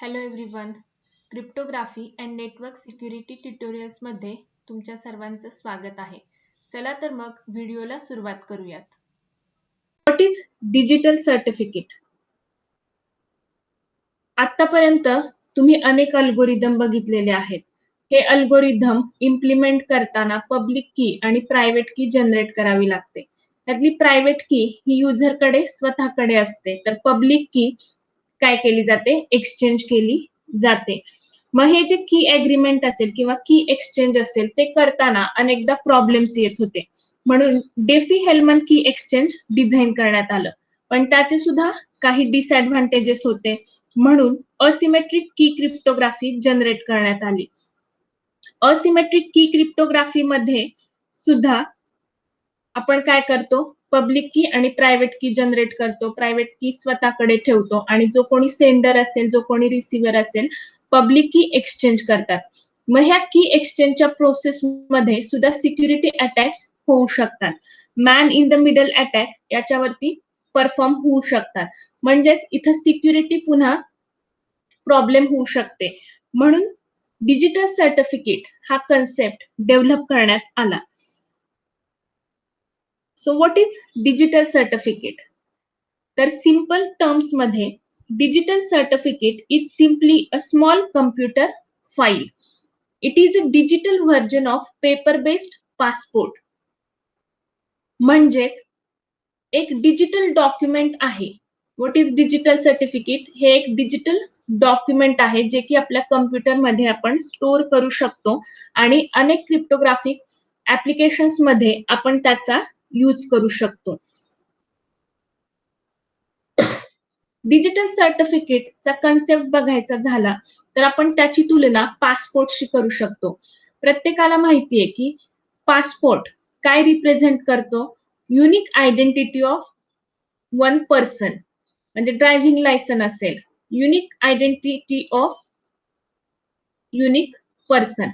Hello everyone. Cryptography and network security ट्युटोरियल्समध्ये तुमच्या सर्वांचं स्वागत आहे. चला तर मग व्हिडिओला सुरुवात करूयात. What is digital certificate? आतापर्यंत तुम्ही अनेक अल्गोरिदम बघितलेले आहेत. हे अल्गोरिदम इम्प्लिमेंट करताना पब्लिक की आणि प्रायव्हेट की जनरेट करावी लागते. त्यातली प्रायव्हेट की ही युजरकडे स्वतःकडे असते, तर पब्लिक की काय केली जाते? एक्सचेंज केली जाते. मग हे जे की एग्रीमेंट असेल किंवा की एक्सचेंज असेल ते करताना अनेकदा प्रॉब्लेम्स येत होते. म्हणून डेफी हेल्मन की एक्सचेंज डिझाईन करण्यात आलं. पण त्याचे सुद्धा काही डिसएडव्हान्टेजेस होते. म्हणून असिमेट्रिक की क्रिप्टोग्राफी जनरेट करण्यात आली. असिमेट्रिक की क्रिप्टोग्राफी मध्ये सुद्धा आपण काय करतो? पब्लिक की आणि प्रायव्हेट की जनरेट करतो. प्रायव्हेट की स्वतःकडे ठेवतो आणि जो कोणी सेंडर असेल, जो कोणी रिसिव्हर असेल, पब्लिक की एक्सचेंज करतात. मग ह्या की एक्सचेंजच्या प्रोसेसमध्ये सुद्धा सिक्युरिटी अटॅक्स होऊ शकतात. Man in the middle attack याच्यावरती परफॉर्म होऊ शकतात. म्हणजेच इथं सिक्युरिटी पुन्हा प्रॉब्लेम होऊ शकते. म्हणून डिजिटल सर्टिफिकेट हा कन्सेप्ट डेव्हलप करण्यात आला. So what is digital certificate? तर सिंपल टर्म्स मध्ये digital certificate is simply a small computer file. It is a digital version of paper based passport. म्हणजेच एक डिजिटल डॉक्युमेंट आहे. What is digital certificate? हे एक digital document आहे जे की आपल्या कम्प्युटरमध्ये आपण स्टोअर करू शकतो आणि अनेक क्रिप्टोग्राफिक ऍप्लिकेशन्स मध्ये आपण त्याचा यूज करू शकतो. डिजिटल सर्टिफिकेटचा कन्सेप्ट बघायचा झाला तर आपण त्याची तुलना पासपोर्टशी करू शकतो. प्रत्येकाला माहिती आहे की पासपोर्ट काय रिप्रेझेंट करतो? Unique identity of one person. म्हणजे ड्रायव्हिंग लायसन असेल, unique identity of unique person.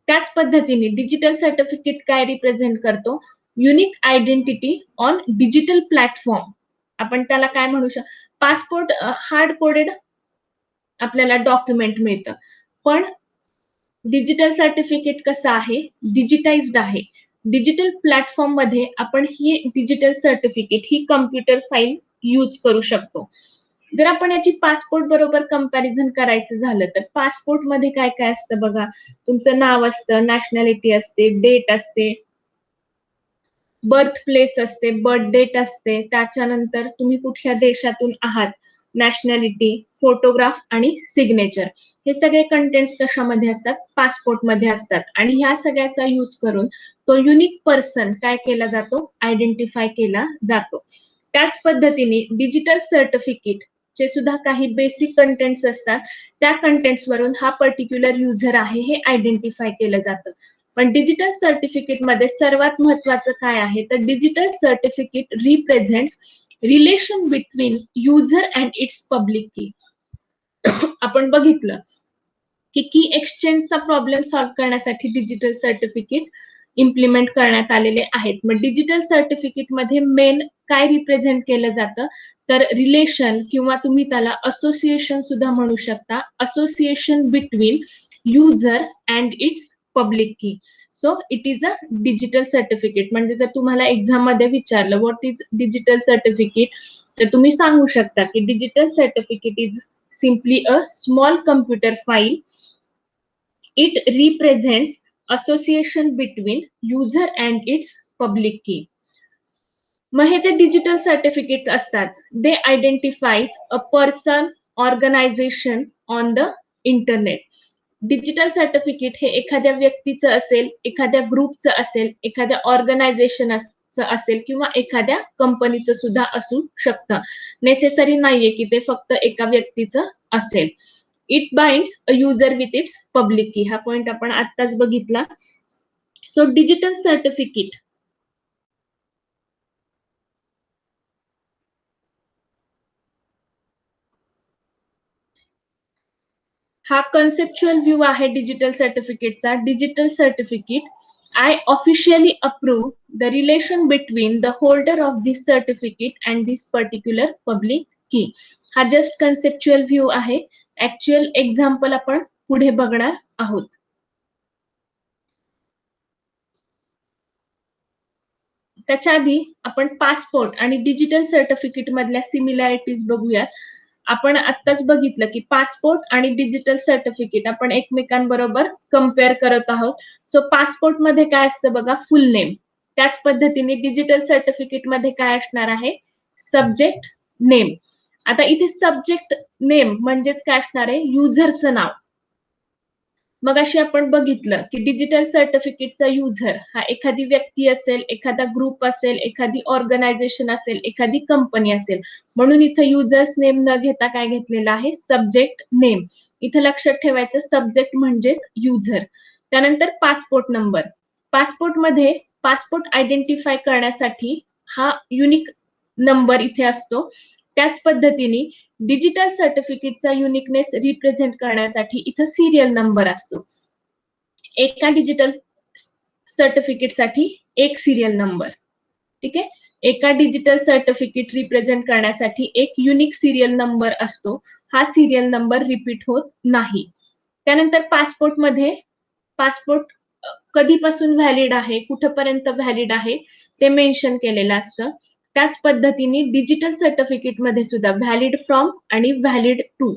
त्याच पद्धतीने डिजिटल सर्टिफिकेट काय रिप्रेझेंट करतो? Unique identity on digital platform. आपण त्याला काय म्हणू शकतो? पासपोर्ट हार्ड कोडेड आपल्याला डॉक्युमेंट मिळतं, पण डिजिटल सर्टिफिकेट कसं आहे? डिजिटाइज्ड आहे. डिजिटल प्लॅटफॉर्म मध्ये आपण ही डिजिटल सर्टिफिकेट ही कम्प्युटर फाईल यूज करू शकतो. जर आपण याची पासपोर्ट बरोबर कंपॅरिझन करायचं झालं तर पासपोर्ट मध्ये काय काय असतं बघा. तुमचं नाव असतं, नॅशनॅलिटी असते, डेट असते, बर्थ प्लेस असते, बर्थ डेट असते, त्याच्यानंतर तुम्ही कुठल्या देशातून आहात, नॅशनॅलिटी, फोटोग्राफ आणि सिग्नेचर. हे सगळे कंटेंट्स कशामध्ये असतात? पासपोर्टमध्ये असतात. आणि ह्या सगळ्याचा यूज करून तो युनिक पर्सन काय केला जातो? आयडेंटिफाय केला जातो. त्याच पद्धतीने डिजिटल सर्टिफिकेट चे सुद्धा काही बेसिक कंटेंट्स असतात. त्या कंटेंट्स वरून हा पर्टिक्युलर युजर आहे हे आयडेंटिफाय केलं जातं. पण डिजिटल सर्टिफिकेट मध्ये सर्वात महत्वाचं काय आहे? तर digital certificate represents relation between user and its public की. आपण बघितलं की की एक्सचेंजचा प्रॉब्लेम सॉल्व्ह करण्यासाठी डिजिटल सर्टिफिकेट इम्प्लिमेंट करण्यात आलेले आहेत. मग डिजिटल सर्टिफिकेट मध्ये मेन काय रिप्रेझेंट केलं जातं? तर रिलेशन किंवा तुम्ही त्याला असोसिएशन सुद्धा म्हणू शकता. Association between user and its public key. So it is a digital certificate. म्हणजे जर तुम्हाला एक्झाम मध्ये विचारलं व्हॉट इज डिजिटल सर्टिफिकेट, तर तुम्ही सांगू शकता की digital certificate is simply a small computer file. It represents association between user and its public key. मग हे जे डिजिटल सर्टिफिकेट असतात they identifies a person, organisation on the internet. Digital certificate हे एखाद्या व्यक्तीचं असेल, एखाद्या ग्रुपचं असेल, एखाद्या ऑर्गनायझेशन असेल किंवा एखाद्या कंपनीचं सुद्धा असू शकतं. नेसेसरी नाहीये की ते फक्त एका व्यक्तीचं असेल. It binds a user with its public key. हा पॉइंट आपण आत्ताच बघितला. सो डिजिटल सर्टिफिकेट हा कन्सेप्च्युअल व्ह्यू आहे डिजिटल सर्टिफिकेटचा. Digital certificate I officially approve the relation between the holder of this certificate and this particular public key. हा just conceptual view आहे. Actual example आपण पुढे बघणार आहोत. त्याच्या आधी आपण पासपोर्ट आणि डिजिटल सर्टिफिकेट मधल्या सिमिलॅरिटीज बघूयात. आपण आत्ताच बघितलं की पासपोर्ट आणि डिजिटल सर्टिफिकेट आपण एकमेकांबरोबर कम्पेअर करत आहोत. सो पासपोर्ट मध्ये काय असतं बघा, फुल नेम. त्याच पद्धतीने डिजिटल सर्टिफिकेट मध्ये काय असणार आहे, सब्जेक्ट नेम. आता इथे सब्जेक्ट नेम म्हणजेच काय असणार आहे, युजरचं नाव. मग अशी आपण बघितलं की डिजिटल सर्टिफिकेटचा युजर हा एखादी व्यक्ती असेल, एखादा ग्रुप असेल, एखादी ऑर्गनायझेशन असेल, एखादी कंपनी असेल. म्हणून इथं युजर्स नेम न घेता काय घेतलेलं आहे, सब्जेक्ट नेम. इथं लक्षात ठेवायचं सब्जेक्ट म्हणजेच युजर. त्यानंतर पासपोर्ट नंबर. पासपोर्टमध्ये पासपोर्ट आयडेंटिफाय करण्यासाठी हा युनिक नंबर इथे असतो. त्याच पद्धतीने डिजिटल सर्टिफिकेटचा युनिकनेस रिप्रेझेंट करण्यासाठी इथं सिरियल नंबर असतो. एका डिजिटल सर्टिफिकेटसाठी एक सिरियल नंबर. ठीक आहे. एका डिजिटल सर्टिफिकेट रिप्रेझेंट करण्यासाठी एक युनिक सिरियल नंबर असतो. हा सिरियल नंबर रिपीट होत नाही. त्यानंतर पासपोर्टमध्ये पासपोर्ट कधीपासून व्हॅलिड आहे, कुठपर्यंत व्हॅलिड आहे ते मेन्शन केलेलं असतं. त्याच पद्धतीने डिजिटल सर्टिफिकेट मध्ये सुद्धा व्हॅलिड फ्रॉम आणि व्हॅलिड टू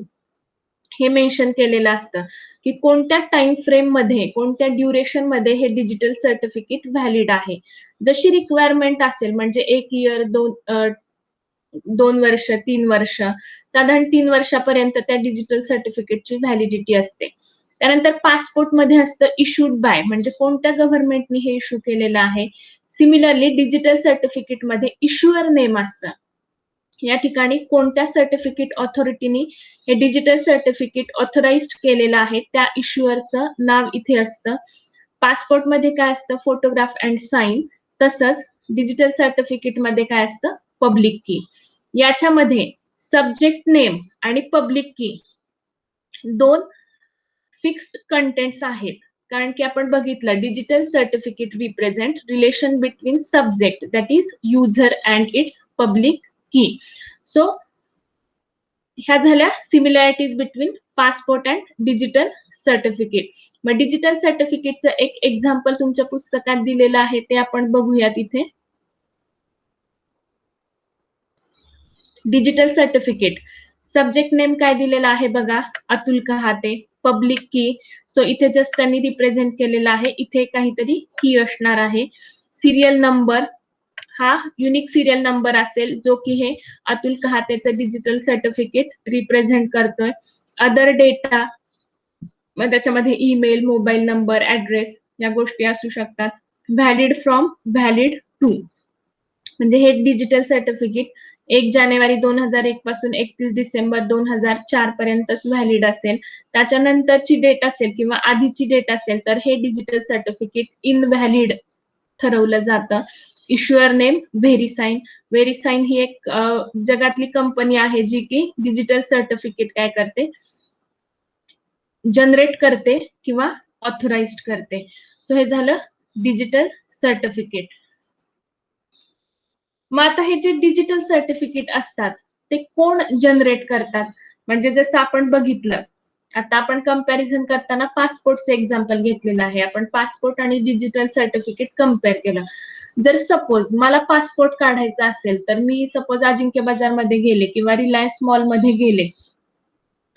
हे मेन्शन केलेलं असतं की कोणत्या टाइम फ्रेम मध्ये, कोणत्या ड्युरेशन मध्ये हे डिजिटल सर्टिफिकेट व्हॅलिड आहे. जशी रिक्वायरमेंट असेल, म्हणजे 1 इयर, 2 वर्ष, 3 वर्ष, साधारण 3 वर्षापर्यंत त्या डिजिटल सर्टिफिकेटची व्हॅलिडिटी असते. त्यानंतर पासपोर्ट मध्ये असतं इश्यूड बाय, म्हणजे कोणत्या गव्हर्नमेंटने हे इश्यू केलेलं आहे. सिमिलरली डिजिटल सर्टिफिकेट मध्ये इश्युअर नेम असतं. या ठिकाणी कोणत्या सर्टिफिकेट ऑथॉरिटीने हे डिजिटल सर्टिफिकेट ऑथराइज्ड केलेलं आहे त्या इश्युअरचं नाव इथे असतं. पासपोर्ट मध्ये काय असतं, फोटोग्राफ अँड साइन. तसंच डिजिटल सर्टिफिकेट मध्ये काय असतं, पब्लिक की. याच्यामध्ये सब्जेक्ट नेम आणि पब्लिक की दोन फिक्स्ड कंटेंट्स आहेत. कारण की आपण बघितलं digital certificate represent relation between subject that is user and its public key. So ह्या झाल्या similarities between passport and digital certificate. मग डिजिटल सर्टिफिकेटचं एक एक्झाम्पल तुमच्या पुस्तकात दिलेलं आहे ते आपण बघूयात इथे. डिजिटल सर्टिफिकेट सब्जेक्ट नेम काय दिलेला आहे बघा, अतुल कहाते. पब्लिक की, सो इथे जस्ट त्यांनी रिप्रेझेंट केलेला आहे, इथे काहीतरी की असणार आहे. सिरियल नंबर हा युनिक सिरियल नंबर असेल जो की हे अतुल कहातेचं डिजिटल सर्टिफिकेट रिप्रेझेंट करतोय. अदर डेटा, मग त्याच्यामध्ये ईमेल, मोबाईल नंबर, ऍड्रेस या गोष्टी असू शकतात. व्हॅलिड फ्रॉम, व्हॅलिड टू, म्हणजे हे डिजिटल सर्टिफिकेट 1 जानेवारी 2001 पासून 31 डिसेंबर 2004 पर्यंतच व्हॅलिड असेल. त्याच्यानंतरची डेट असेल किंवा आधीची डेट असेल तर हे डिजिटल सर्टिफिकेट इनव्हॅलिड ठरवलं जातं. Issuer name व्हेरीसाइन. व्हेरीसाइन ही एक जगातली कंपनी आहे जी की डिजिटल सर्टिफिकेट काय करते, जनरेट करते किंवा ऑथराइज्ड करते. सो हे झालं डिजिटल सर्टिफिकेट. मग आता हे जे डिजिटल सर्टिफिकेट असतात ते कोण जनरेट करतात, म्हणजे जसं आपण बघितलं आता आपण कंपॅरिझन करताना पासपोर्टचं एक्झाम्पल घेतलेलं आहे. आपण पासपोर्ट आणि डिजिटल सर्टिफिकेट कम्पेअर केलं. जर सपोज मला पासपोर्ट काढायचा असेल तर मी सपोज अजिंक्य बाजारमध्ये गेले किंवा रिलायन्स मॉलमध्ये गेले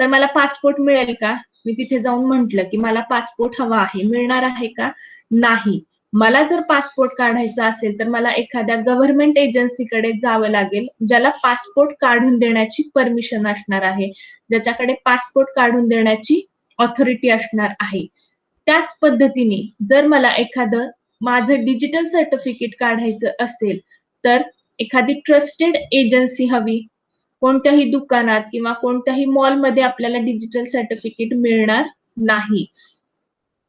तर मला पासपोर्ट मिळेल का? मी तिथे जाऊन म्हटलं की मला पासपोर्ट हवा आहे, मिळणार आहे का? नाही. मला जर पासपोर्ट काढायचा असेल तर मला एखाद्या गव्हर्नमेंट एजन्सीकडे जावं लागेल ज्याला पासपोर्ट काढून देण्याची परमिशन असणार आहे, ज्याच्याकडे पासपोर्ट काढून देण्याची ऑथॉरिटी असणार आहे. त्याच पद्धतीने जर मला एखादं माझं डिजिटल सर्टिफिकेट काढायचं असेल तर एखादी ट्रस्टेड एजन्सी हवी. कोणत्याही दुकानात किंवा कोणत्याही मॉलमध्ये आपल्याला डिजिटल सर्टिफिकेट मिळणार नाही.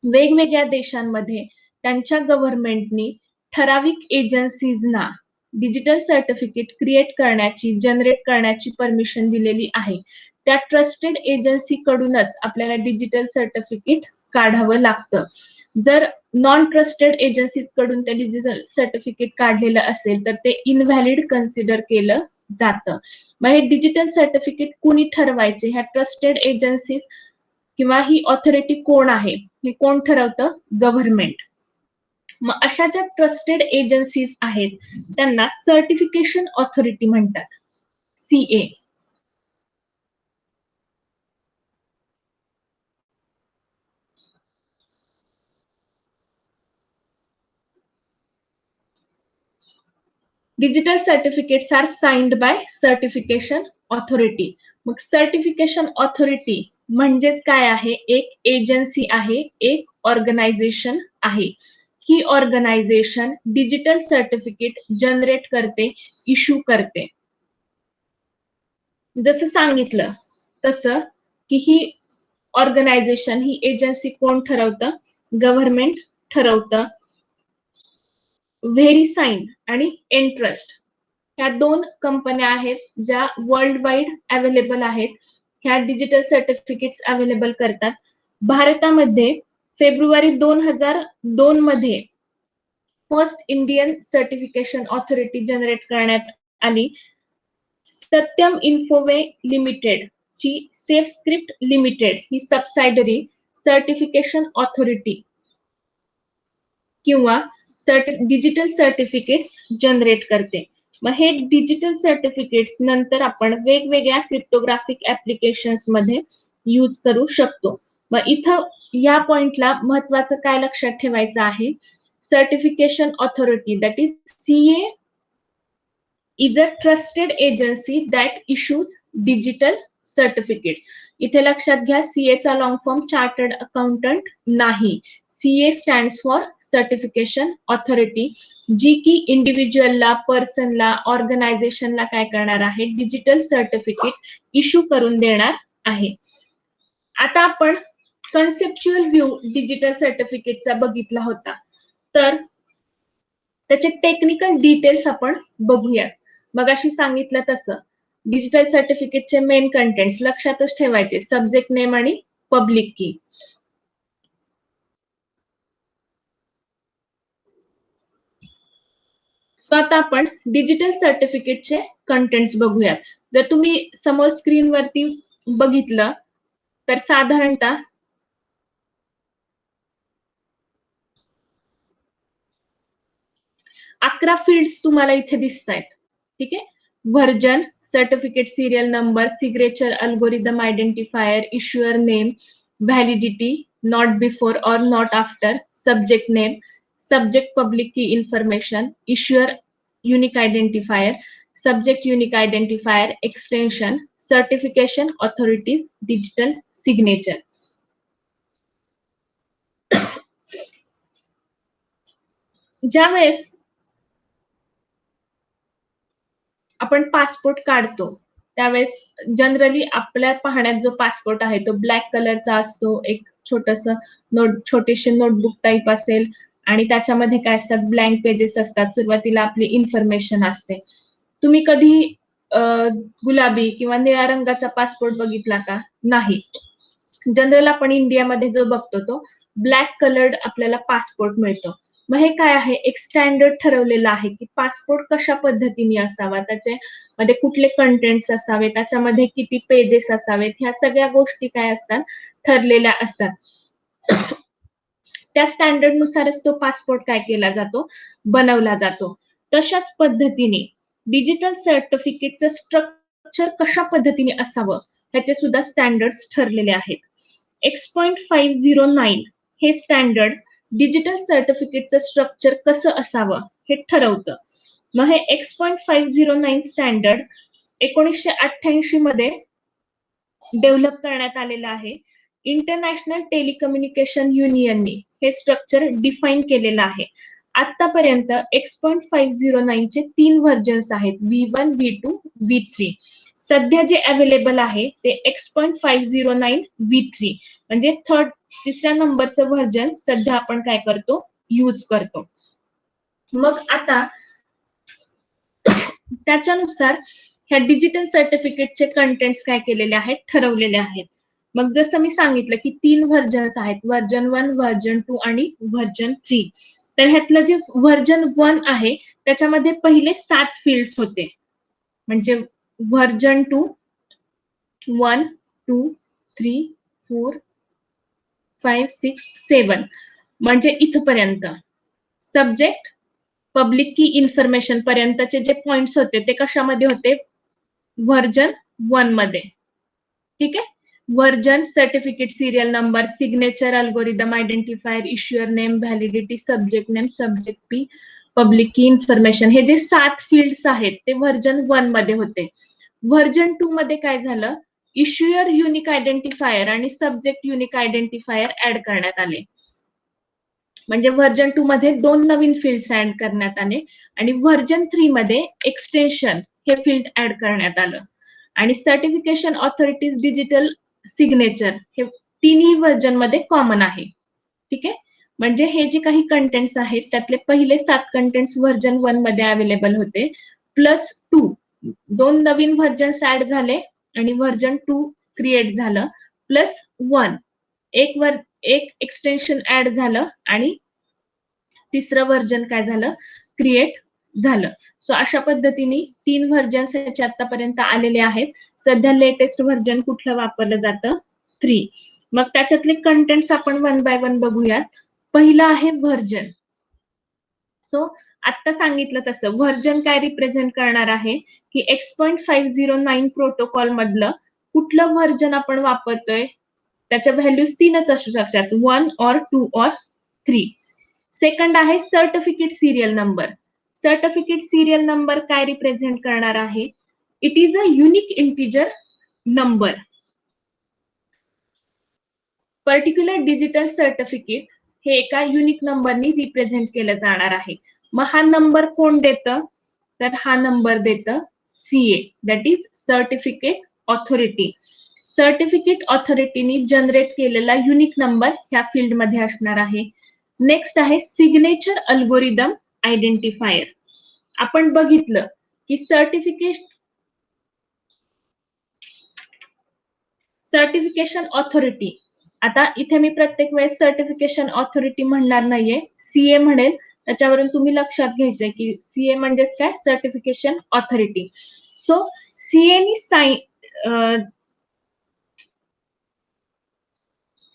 वेगवेगळ्या देशांमध्ये त्यांच्या गव्हर्नमेंटनी ठराविक एजन्सीजना डिजिटल सर्टिफिकेट क्रिएट करण्याची, जनरेट करण्याची परमिशन दिलेली आहे. त्या ट्रस्टेड एजन्सी कडूनच आपल्याला डिजिटल सर्टिफिकेट काढावं लागतं. जर नॉन ट्रस्टेड एजन्सीज कडून ते डिजिटल सर्टिफिकेट काढलेलं असेल तर ते इनव्हॅलिड कन्सिडर केलं जातं. मग हे डिजिटल सर्टिफिकेट कुणी ठरवायचे? ह्या ट्रस्टेड एजन्सीज किंवा ही ऑथॉरिटी कोण आहे? हे कोण ठरवतं? गव्हर्नमेंट. मग अशा ज्या ट्रस्टेड एजन्सीज आहेत त्यांना सर्टिफिकेशन ऑथॉरिटी म्हणतात, CA. Digital certificates are signed by certification authority. मग सर्टिफिकेशन ऑथॉरिटी म्हणजेच काय आहे? एक एजन्सी आहे, एक ऑर्गनायझेशन आहे. ही ऑर्गनायझेशन डिजिटल सर्टिफिकेट जनरेट करते, इश्यू करते. जसं सांगितलं तसं की ही ऑर्गनायझेशन, ही एजन्सी कोण ठरवतं? गव्हर्नमेंट ठरवतं. व्हेरीसाईन आणि एंट्रस्ट ह्या 2 कंपन्या आहेत ज्या वर्ल्ड वाईड अवेलेबल आहेत. ह्या डिजिटल सर्टिफिकेट्स अवेलेबल करतात. भारतामध्ये फेब्रुवारी 2002 मध्ये first Indian certification authority generate करण्यात आली. सत्यम इन्फोवे लिमिटेड ची सेफ स्क्रिप्ट लिमिटेड ही सबसायडरी सर्टिफिकेशन ऑथॉरिटी किंवा डिजिटल सर्टिफिकेट्स जनरेट करते. मग हे डिजिटल सर्टिफिकेट्स नंतर आपण वेगवेगळ्या क्रिप्टोग्राफिक ऍप्लिकेशन्स मध्ये यूज करू शकतो. मग इथं या पॉइंटला महत्वाचं काय लक्षात ठेवायचं आहे? Certification authority that is CA is a trusted agency that issues digital certificates. इथे लक्षात घ्या, CA चा लॉंग फॉर्म चार्टर्ड अकाउंटंट नाही. CA stands for certification authority, जी की इंडिव्हिज्युअलला, पर्सनला, ऑर्गनायझेशनला काय करणार आहे? डिजिटल सर्टिफिकेट इश्यू करून देणार आहे. आता आपण कन्सेप्च्युअल व्ह्यू डिजिटल सर्टिफिकेटचा बघितला होता, तर त्याचे टेक्निकल डिटेल्स आपण बघूयात. मगाशी सांगितलं तसं डिजिटल सर्टिफिकेटचे मेन कंटेंट्स लक्षातच ठेवायचे, सब्जेक्ट नेम आणि पब्लिक की. सो आता आपण डिजिटल सर्टिफिकेटचे कंटेंट्स बघूयात. जर तुम्ही समोर स्क्रीनवरती बघितलं तर साधारणतः 11 फील्ड्स तुम्हाला इथे दिसत आहेत. ठीक आहे. Version, certificate serial number, signature algorithm identifier, issuer name, validity, not before or not after, subject name, subject public key information, issuer unique identifier, subject unique identifier, extension, certification authorities, digital signature. ज्यावेळेस आपण passport काढतो त्यावेळेस generally आपल्या पाहण्यात जो passport आहे तो black कलरचा असतो. एक छोटीशी नोटबुक टाईप असेल आणि त्याच्यामध्ये काय असतात? ब्लँक पेजेस असतात. सुरुवातीला आपली इन्फॉर्मेशन असते. तुम्ही कधी गुलाबी किंवा निळ्या रंगाचा पासपोर्ट बघितला का? नाही. जनरल आपण इंडियामध्ये जो बघतो तो ब्लॅक कलर्ड आपल्याला पासपोर्ट मिळतो. मग हे काय आहे? एक स्टँडर्ड ठरवलेलं आहे की पासपोर्ट कशा पद्धतीने असावा, त्याच्यामध्ये कुठले कंटेंट्स असावे, त्याच्यामध्ये किती पेजेस असावेत, ह्या सगळ्या गोष्टी काय असतात? ठरलेल्या असतात. त्या स्टँडर्ड नुसारच तो पासपोर्ट काय केला जातो? बनवला जातो. तशाच पद्धतीने डिजिटल सर्टिफिकेटचं स्ट्रक्चर कशा पद्धतीने असावं ह्याचे सुद्धा स्टँडर्ड्स ठरलेले आहेत. X.509 हे स्टँडर्ड डिजिटल सर्टिफिकेटचं स्ट्रक्चर कसं असावं हे ठरवतं. मग हे X.509 स्टँडर्ड 1988 मध्ये डेव्हलप करण्यात आलेलं आहे. इंटरनॅशनल टेलिकम्युनिकेशन युनियनने हे स्ट्रक्चर डिफाईन केलेलं आहे. आतापर्यंत X.509 चे 3 व्हर्जन्स आहेत, V1, V2, V3. सध्या जे अवेलेबल आहे ते X.509 V3 म्हणजे तिसऱ्या नंबरचं व्हर्जन सध्या आपण काय करतो? यूज करतो. मग आता त्याच्यानुसार ह्या डिजिटल सर्टिफिकेटचे कंटेंट्स काय केलेले आहेत? ठरवलेले आहेत. मग जसं मी सांगितलं की 3 व्हर्जन्स आहेत, व्हर्जन 1, व्हर्जन 2 आणि व्हर्जन 3. तर ह्यातलं जे व्हर्जन 1 आहे त्याच्यामध्ये पहिले 7 फील्ड्स होते. म्हणजे व्हर्जन 2 1 2 3 4 5 6 7 म्हणजे इथपर्यंत. सब्जेक्ट, पब्लिक की इन्फॉर्मेशन पर्यंतचे जे पॉइंट्स होते ते कशामध्ये होते? व्हर्जन 1 मध्ये. ठीक आहे. Version, certificate serial number, signature, algorithm, identifier, issuer name, validity, subject name, subject P, public key information, हे जे 7 फील्ड्स आहेत ते व्हर्जन 1 मध्ये होते. व्हर्जन 2 मध्ये काय झालं? इश्युअर युनिक आयडेंटिफायर आणि सब्जेक्ट युनिक आयडेंटिफायर ऍड करण्यात आले. म्हणजे व्हर्जन 2 मध्ये 2 नवीन फील्ड्स ऍड करण्यात आले आणि व्हर्जन 3 मध्ये एक्सटेन्शन हे फील्ड ऍड करण्यात आलं. आणि सर्टिफिकेशन ऑथॉरिटीज डिजिटल सिग्नेचर हे तिन्ही व्हर्जन मध्ये कॉमन आहे. ठीक आहे. म्हणजे हे जे काही कंटेंट्स आहेत त्यातले पहिले 7 कंटेंट्स व्हर्जन 1 मध्ये अवेलेबल होते, प्लस 2 2 नवीन व्हर्जन्स ऍड झाले आणि व्हर्जन 2 क्रिएट झालं, प्लस 1 एक एक्सटेन्शन ऍड झालं आणि तिसरं व्हर्जन काय झालं? क्रिएट झालं. सो अशा पद्धतीने 3 व्हर्जन्स याचे आतापर्यंत आलेले आहेत. सध्या लेटेस्ट व्हर्जन कुठलं वापरलं जातं? 3. मग त्याच्यातले कंटेंट्स आपण 1 बाय 1 बघूयात. पहिलं आहे व्हर्जन. सो आता सांगितलं तसं व्हर्जन काय रिप्रेझेंट करणार आहे की X.509 प्रोटोकॉल मधलं कुठलं व्हर्जन आपण वापरतोय त्याच्या व्हॅल्यूज 3च असू शकतात, 1 or 2 or 3. सेकंड आहे certificate serial number. Certificate serial number काय रिप्रेझेंट करणार आहे? It is a unique integer number. Particular digital certificate हे एका युनिक नंबरनी रिप्रेझेंट केलं जाणार आहे. मग हा नंबर कोण देतं? तर हा नंबर देतं CA, that is certificate authority. Certificate ऑथॉरिटीनी जनरेट केलेला युनिक नंबर ह्या फील्ड मध्ये असणार आहे. नेक्स्ट आहे सिग्नेचर अल्गोरिदम आयडेंटिफायर. आपण बघितलं की सर्टिफिकेशन ऑथॉरिटी, आता इथे मी प्रत्येक वेळेस सर्टिफिकेशन ऑथॉरिटी म्हणणार नाहीये, सीए म्हणेल. त्याच्यावरून तुम्ही लक्षात घ्यायचंय की सीए म्हणजेच काय? Certification authority. सो सीएनी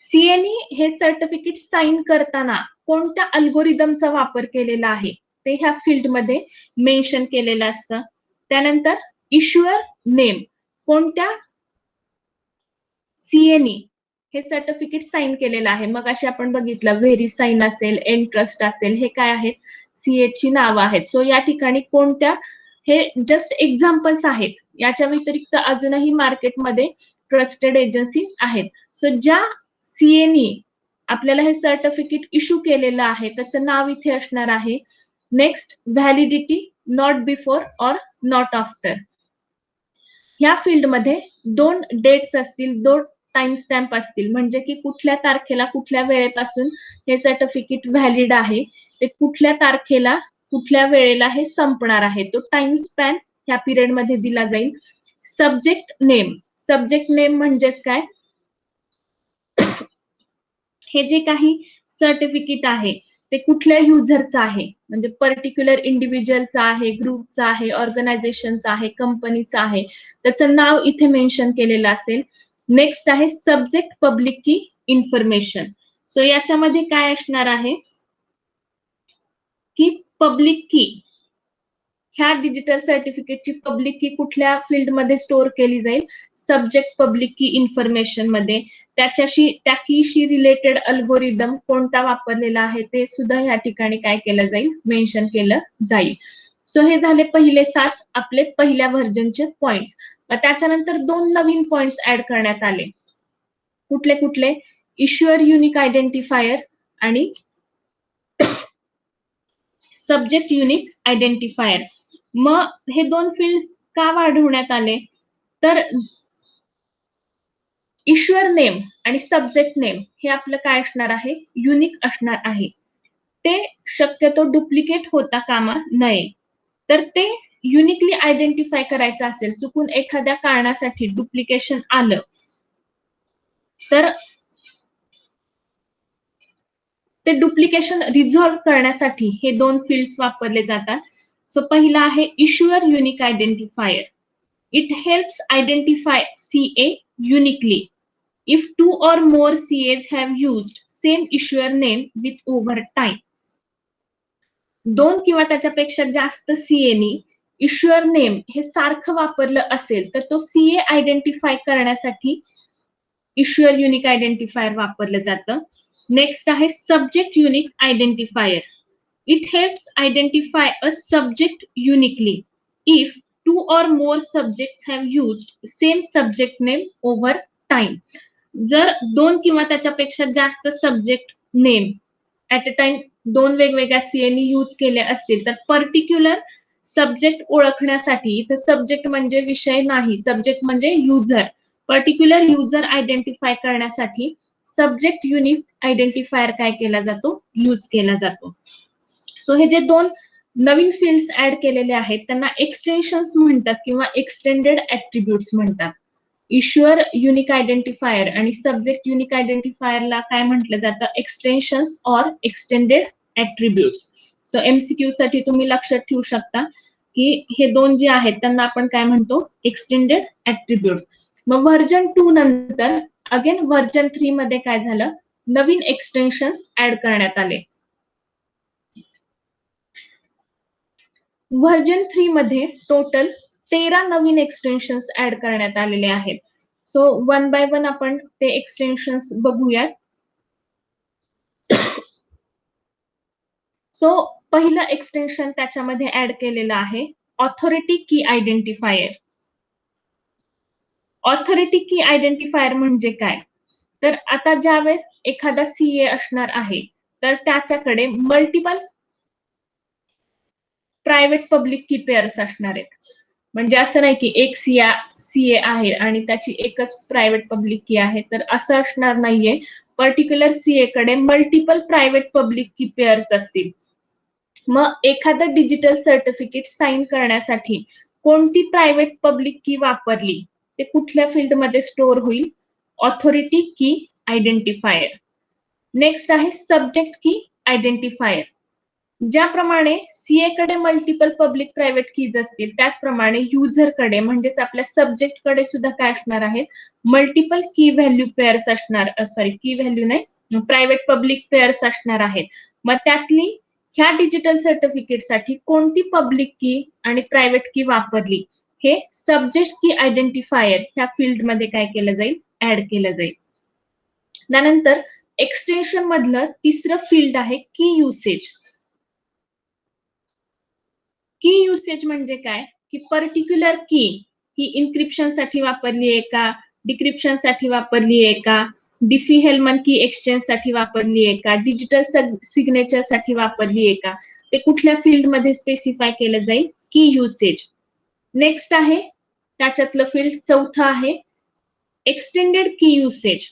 सीएनी हे सर्टिफिकेट साइन करताना कोणत्या अल्गोरिदमचा वापर केलेला आहे ते ह्या फील्ड मध्ये मेन्शन केलेलं असतं. त्यानंतर इश्युअर नेम, कोणत्या सीएनी हे सर्टिफिकेट साइन केलेलं आहे. मग अशी आपण बघितलं व्हेरी साइन असेल, एनट्रस्ट असेल, हे काय आहेत? सीए ची नावं आहेत. सो या ठिकाणी कोणत्या, हे जस्ट एक्झाम्पल्स आहेत. याच्या व्यतिरिक्त अजूनही मार्केटमध्ये ट्रस्टेड एजन्सी आहेत. सो ज्या सीएनी आपल्याला हे सर्टिफिकेट इश्यू केलेलं आहे त्याचं नाव इथे असणार आहे. Next validity, not before or not after. ह्या फील्डमध्ये 2 डेट्स असतील, 2 टाइम स्टॅम्प असतील, म्हणजे की कुठल्या तारखेला कुठल्या वेळेपासून हे सर्टिफिकेट व्हॅलिड आहे, ते कुठल्या तारखेला कुठल्या वेळेला हे संपणार आहे, तो टाइम स्पॅन ह्या पिरियड मध्ये दिला जाईल. सब्जेक्ट नेम, सब्जेक्ट नेम म्हणजेच काय? हे जे काही सर्टिफिकेट आहे ते कुठल्या युजरचं आहे, म्हणजे पर्टिक्युलर इंडिव्हिज्युअलचं आहे, ग्रुपचं आहे, ऑर्गनायझेशनचं आहे, कंपनीचं आहे, त्याचं नाव इथे मेन्शन केलेलं असेल. नेक्स्ट आहे subject public key information. So याच्यामध्ये काय असणार आहे की पब्लिक की, ह्या डिजिटल सर्टिफिकेटची पब्लिक की कुठल्या फील्डमध्ये स्टोअर केली जाईल? सब्जेक्ट पब्लिक की इन्फॉर्मेशन मध्ये. त्याच्याशी, त्या कीशी रिलेटेड अल्गोरिदम कोणता वापरलेला आहे ते सुद्धा या ठिकाणी काय केलं जाईल? मेन्शन केलं जाईल. सो हे झाले पहिले 7 आपले पहिल्या व्हर्जनचे पॉइंट्स. त्याच्यानंतर 2 नवीन पॉइंट्स ऍड करण्यात आले. कुठले कुठले? इश्युअर युनिक आयडेंटिफायर आणि सब्जेक्ट युनिक आयडेंटिफायर. मग हे 2 फील्ड्स का वाढवण्यात आले? तर इश्युअर नेम आणि सब्जेक्ट नेम हे आपलं काय असणार आहे? युनिक असणार आहे. ते शक्यतो डुप्लिकेट होता कामा नये. तर ते युनिकली आयडेंटिफाय करायचं असेल, चुकून एखाद्या कारणासाठी डुप्लिकेशन आलं तर ते डुप्लिकेशन रिझॉल्व्ह करण्यासाठी हे दोन फील्ड्स वापरले जातात. सो पहिला आहे issuer unique identifier. It helps identify CA uniquely if two or more CAs have used same issuer name with over time. दोन किंवा त्याच्यापेक्षा जास्त सीएनी इश्युअर नेम हे सारखं वापरलं असेल तर तो सीए आयडेंटिफाय करण्यासाठी इश्युअर युनिक आयडेंटिफायर वापरलं जातं. नेक्स्ट आहे subject unique identifier. It helps identify a subject uniquely if two or more subjects have used same subject name over time. जर दोन किंवा त्याच्यापेक्षा जास्त subject name at a time दोन वेगवेगळ्या सीएनी यूज केले असतील तर पर्टिक्युलर सब्जेक्ट ओळखण्यासाठी, इथं सब्जेक्ट म्हणजे विषय नाही, सब्जेक्ट म्हणजे युजर, पर्टिक्युलर युजर आयडेंटिफाय करण्यासाठी सब्जेक्ट युनिक आयडेंटिफायर काय केला जातो, यूज केला जातो. सो हे जे दोन नवीन फील्ड्स ऍड केलेले आहेत त्यांना एक्सटेन्शन्स म्हणतात किंवा एक्सटेंडेड ऍट्रिब्यूट्स म्हणतात. इश्युअर युनिक आयडेंटिफायर आणि सब्जेक्ट युनिक आयडेंटिफायरला काय म्हटलं जातं, extensions or extended attributes. So MCQ साठी तुम्ही लक्षात ठेवू शकता की हे दोन जे आहेत त्यांना आपण काय म्हणतो, एक्सटेंडेड ऍट्रिब्यूट्स. मग व्हर्जन 2 नंतर अगेन व्हर्जन 3 मध्ये काय झालं, नवीन एक्सटेन्शन्स ऍड करण्यात आले. व्हर्जन 3 मध्ये टोटल 13 नवीन एक्सटेन्शन्स ऍड करण्यात आलेले आहेत. सो वन बाय वन आपण ते एक्सटेन्शन्स बघूयात. सो पहिलं एक्सटेन्शन त्याच्यामध्ये ऍड केलेलं आहे authority key identifier. Authority key identifier म्हणजे काय, तर आता ज्यावेळेस एखादा सीए असणार आहे तर त्याच्याकडे मल्टिपल प्रायव्हेट पब्लिक की पेअर्स असणार आहेत. म्हणजे असं नाही की एक सीए आहे आणि त्याची एकच प्रायव्हेट पब्लिक की आहे, तर असं असणार नाहीये. पर्टिक्युलर सीए कडे मल्टिपल प्रायव्हेट पब्लिक की पेअर्स असतील. मग एखादं डिजिटल सर्टिफिकेट साइन करण्यासाठी कोणती प्रायव्हेट पब्लिक की वापरली ते कुठल्या फील्डमध्ये स्टोअर होईल, ऑथॉरिटी की आयडेंटिफायर. नेक्स्ट आहे सब्जेक्ट की आयडेंटिफायर. ज्याप्रमाणे सीए कडे मल्टिपल पब्लिक प्रायव्हेट कीज असतील त्याचप्रमाणे युजर कडे म्हणजेच आपल्या सब्जेक्ट कडे सुद्धा काय असणार आहेत, मल्टिपल की व्हॅल्यू पेअर्स असणार, की व्हॅल्यू नाही, प्रायव्हेट पब्लिक पेअर्स असणार आहेत. मग त्यातली ह्या डिजिटल सर्टिफिकेट साठी कोणती पब्लिक की आणि प्रायव्हेट की वापरली हे सब्जेक्ट की आयडेंटिफायर ह्या फील्ड मध्ये काय केलं जाईल, ऍड केलं जाईल. त्यानंतर एक्सटेन्शन मधलं तिसरं फील्ड आहे की युसेज. की युसेज म्हणजे काय, की पर्टिक्युलर की ही इन्क्रिप्शन साठी वापरली आहे का, डिक्रिप्शन साठी वापरली आहे का, डिफी हेल्मन की एक्सचेंज साठी वापरली आहे का, डिजिटल सिग्नेचर साठी वापरली आहे का, ते कुठल्या फील्ड मध्ये स्पेसिफाय केलं जाईल, की युसेज. नेक्स्ट आहे त्याच्यातलं फील्ड चौथं आहे एक्सटेंडेड की युसेज.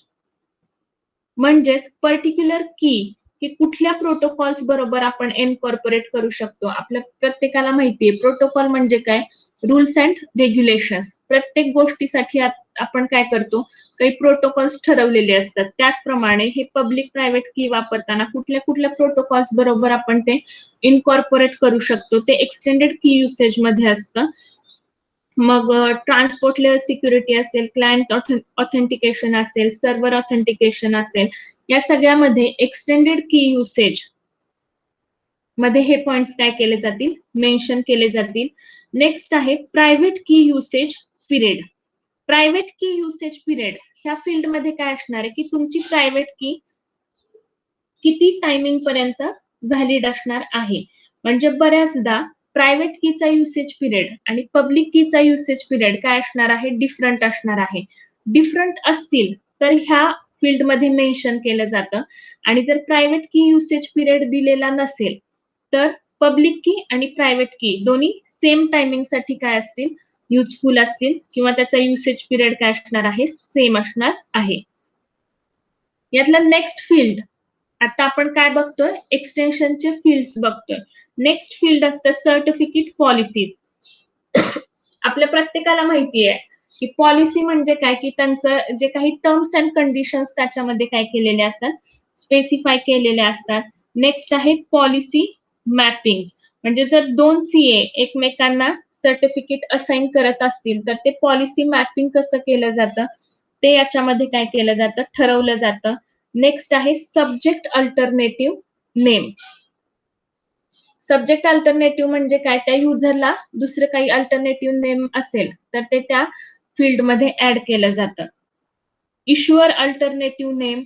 म्हणजेच पर्टिक्युलर की की कुठल्या प्रोटोकॉल्स बरोबर आपण इनकॉर्पोरेट करू शकतो. आपल्या प्रत्येकाला माहितीये प्रोटोकॉल म्हणजे काय, रूल्स अँड रेग्युलेशन्स. प्रत्येक गोष्टीसाठी आपण काय करतो, काही प्रोटोकॉल्स ठरवलेले असतात. त्याचप्रमाणे हे पब्लिक प्रायव्हेट की वापरताना कुठल्या कुठल्या प्रोटोकॉल्स बरोबर आपण ते इनकॉर्पोरेट करू शकतो ते एक्सटेंडेड की युसेज मध्ये असतं. मग ट्रान्सपोर्ट लेअर सिक्युरिटी असेल, क्लायंट ऑथेंटिकेशन असेल, सर्व्हर ऑथेंटिकेशन असेल, या सगळ्यामध्ये एक्सटेंडेड की युसेज मध्ये हे पॉइंट्स काय केले जातील, मेन्शन केले जातील. नेक्स्ट आहे private key usage period. Private key usage period ह्या फील्ड मध्ये काय असणार आहे की तुमची प्रायव्हेट की किती टायमिंग पर्यंत व्हॅलिड असणार आहे. म्हणजे बऱ्याचदा प्रायव्हेट कीचा युसेज पिरियड आणि पब्लिक कीचा युसेज पिरियड काय असणार आहे, डिफरंट असणार आहे. डिफरंट असतील तर ह्या फील्ड मध्ये मेन्शन केलं जातं. आणि जर प्रायव्हेट की युसेज पिरियड दिलेला नसेल तर पब्लिक की आणि प्रायव्हेट की दोन्ही सेम टायमिंग साठी काय असतील, युजफुल असतील किंवा त्याचा युसेज पिरियड काय असणार आहे, सेम असणार आहे. यातलं नेक्स्ट फील्ड आता आपण काय बघतोय, एक्सटेन्शनचे फील्ड्स बघतोय. नेक्स्ट फील्ड असतं सर्टिफिकेट पॉलिसीज. आपल्या प्रत्येकाला माहिती आहे की पॉलिसी म्हणजे काय, की त्यांचं जे काही टर्म्स अँड कंडिशन्स त्याच्यामध्ये काय केलेले असतात, स्पेसिफाय केलेले असतात. नेक्स्ट आहे पॉलिसी मॅपिंग, म्हणजे जर दोन सीए एकमेकांना सर्टिफिकेट असाइन करत असतील तर ते पॉलिसी मॅपिंग कसं केलं जातं ते याच्यामध्ये काय केलं जातं, ठरवलं जातं. नेक्स्ट आहे subject alternative name. Subject alternative म्हणजे काय, त्या युजरला दुसरं काही अल्टरनेटिव्ह नेम असेल तर ते त्या फील्डमध्ये ऍड केलं जातं. इश्युअर अल्टरनेटिव्ह नेम,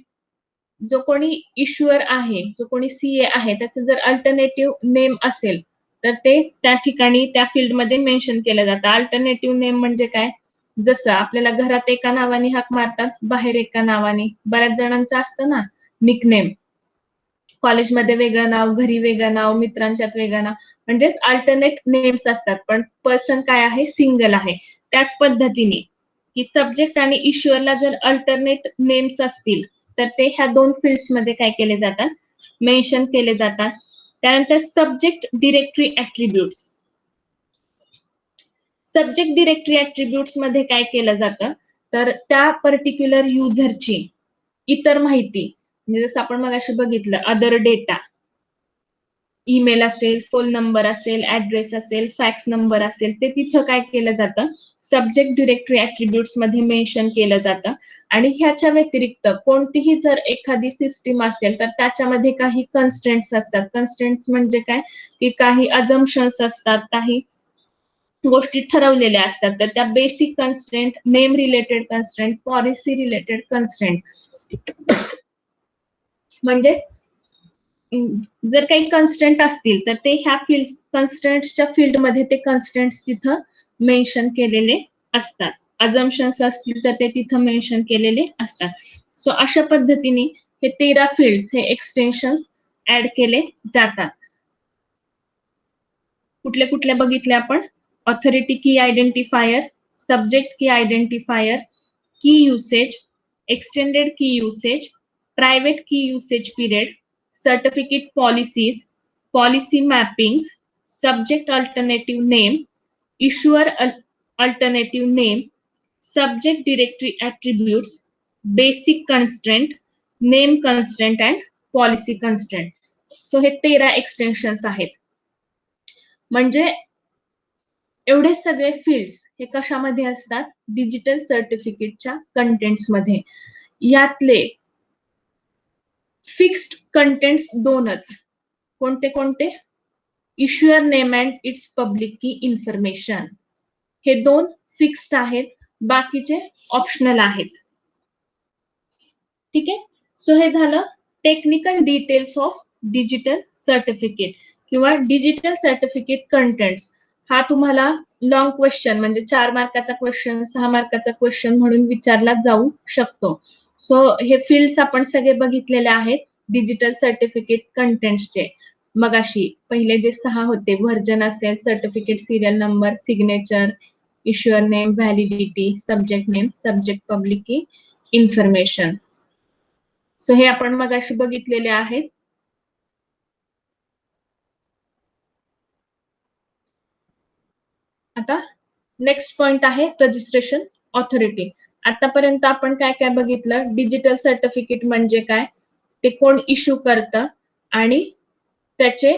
जो कोणी इश्युअर आहे, जो कोणी सीए आहे, त्याचं जर अल्टरनेटिव्ह नेम असेल तर ते त्या ठिकाणी त्या फील्डमध्ये मेन्शन केलं जातं. अल्टरनेटिव्ह नेम म्हणजे काय, जसं आपल्याला घरात एका नावाने हाक मारतात, बाहेर एका नावाने. बऱ्याच जणांचं असतं ना निकनेम, कॉलेजमध्ये वेगळं नाव, घरी वेगळं नाव, मित्रांच्यात वेगळं नाव, म्हणजेच अल्टरनेट नेम्स असतात, पण पर्सन काय आहे, सिंगल आहे. त्याच पद्धतीने की सब्जेक्ट आणि इश्युअरला जर अल्टरनेट नेम्स असतील तर ते ह्या दोन फील्ड्स मध्ये काय केले जातात, मेन्शन केले जातात. त्यानंतर सब्जेक्ट डिरेक्टरी ऍट्रिब्यूट्स. सब्जेक्ट डिरेक्टरी ऍट्रिब्यूट्स मध्ये काय केलं जातं, तर त्या पर्टिक्युलर युजरची इतर माहिती, म्हणजे जसं आपण मगाशी बघितलं अदर डेटा, ईमेल असेल, फोन नंबर असेल, ऍड्रेस असेल, फॅक्स नंबर असेल, ते तिथं काय केलं जातं, सब्जेक्ट डिरेक्टरी ऍट्रिब्यूट्स मध्ये मेन्शन केलं जातं. आणि ह्याच्या व्यतिरिक्त कोणतीही जर एखादी सिस्टीम असेल तर त्याच्यामध्ये काही कन्स्ट्रेंट्स असतात. कन्स्ट्रेंट्स म्हणजे काय, की काही अजम्पशन्स असतात, काही गोष्टी ठरवलेल्या असतात. तर त्या basic constraint, name related constraint, policy related constraint, म्हणजेच जर काही कन्स्टंट असतील तर ते ह्या फील्ड कन्स्टंट्सच्या फील्डमध्ये ते कन्स्टंट्स तिथं मेन्शन केलेले असतात. अजम्पशन्स असतील तर ते तिथं मेन्शन केलेले असतात. सो अशा पद्धतीने हे 13 फील्ड्स, हे एक्सटेन्शन्स ऍड केले जातात. कुठले कुठले बघितले आपण, authority key identifier, subject key identifier, key usage, extended key usage, private key usage period, certificate policies, policy mappings, subject alternative name, issuer alternative name, subject directory attributes, basic constraint, name constraint and policy constraint. So हे 13 extensions आहेत. म्हणजे एवढे सगळे fields हे कशामध्ये असतात, digital सर्टिफिकेटच्या contents मध्ये. यातले फिक्स्ड कंटेंट्स दोनच. कोणते कोणते, issuer name and its public key information, हे दोन फिक्स्ड आहेत, बाकीचे ऑप्शनल आहेत. ठीक आहे. सो हे झालं technical details of digital certificate किंवा डिजिटल सर्टिफिकेट कंटेंट्स. हा तुम्हाला लॉंग क्वेश्चन, म्हणजे 4 मार्काचा क्वेश्चन, 6 मार्काचा क्वेश्चन म्हणून विचारला जाऊ शकतो. सो हे फील्ड्स आपण सगळे बघितलेले आहेत डिजिटल सर्टिफिकेट कंटेंट्सचे. मगाशी पहिले जे 6 होते, व्हर्जन असेल, certificate serial number, signature, issuer name, validity, subject name, subject public key information. So हे आपण मगाशी बघितलेले आहेत. आता नेक्स्ट पॉइंट आहे रजिस्ट्रेशन ऑथॉरिटी. आतापर्यंत आपण काय काय बघितलं, डिजिटल सर्टिफिकेट म्हणजे काय, ते कोण इश्यू करतं आणि त्याचे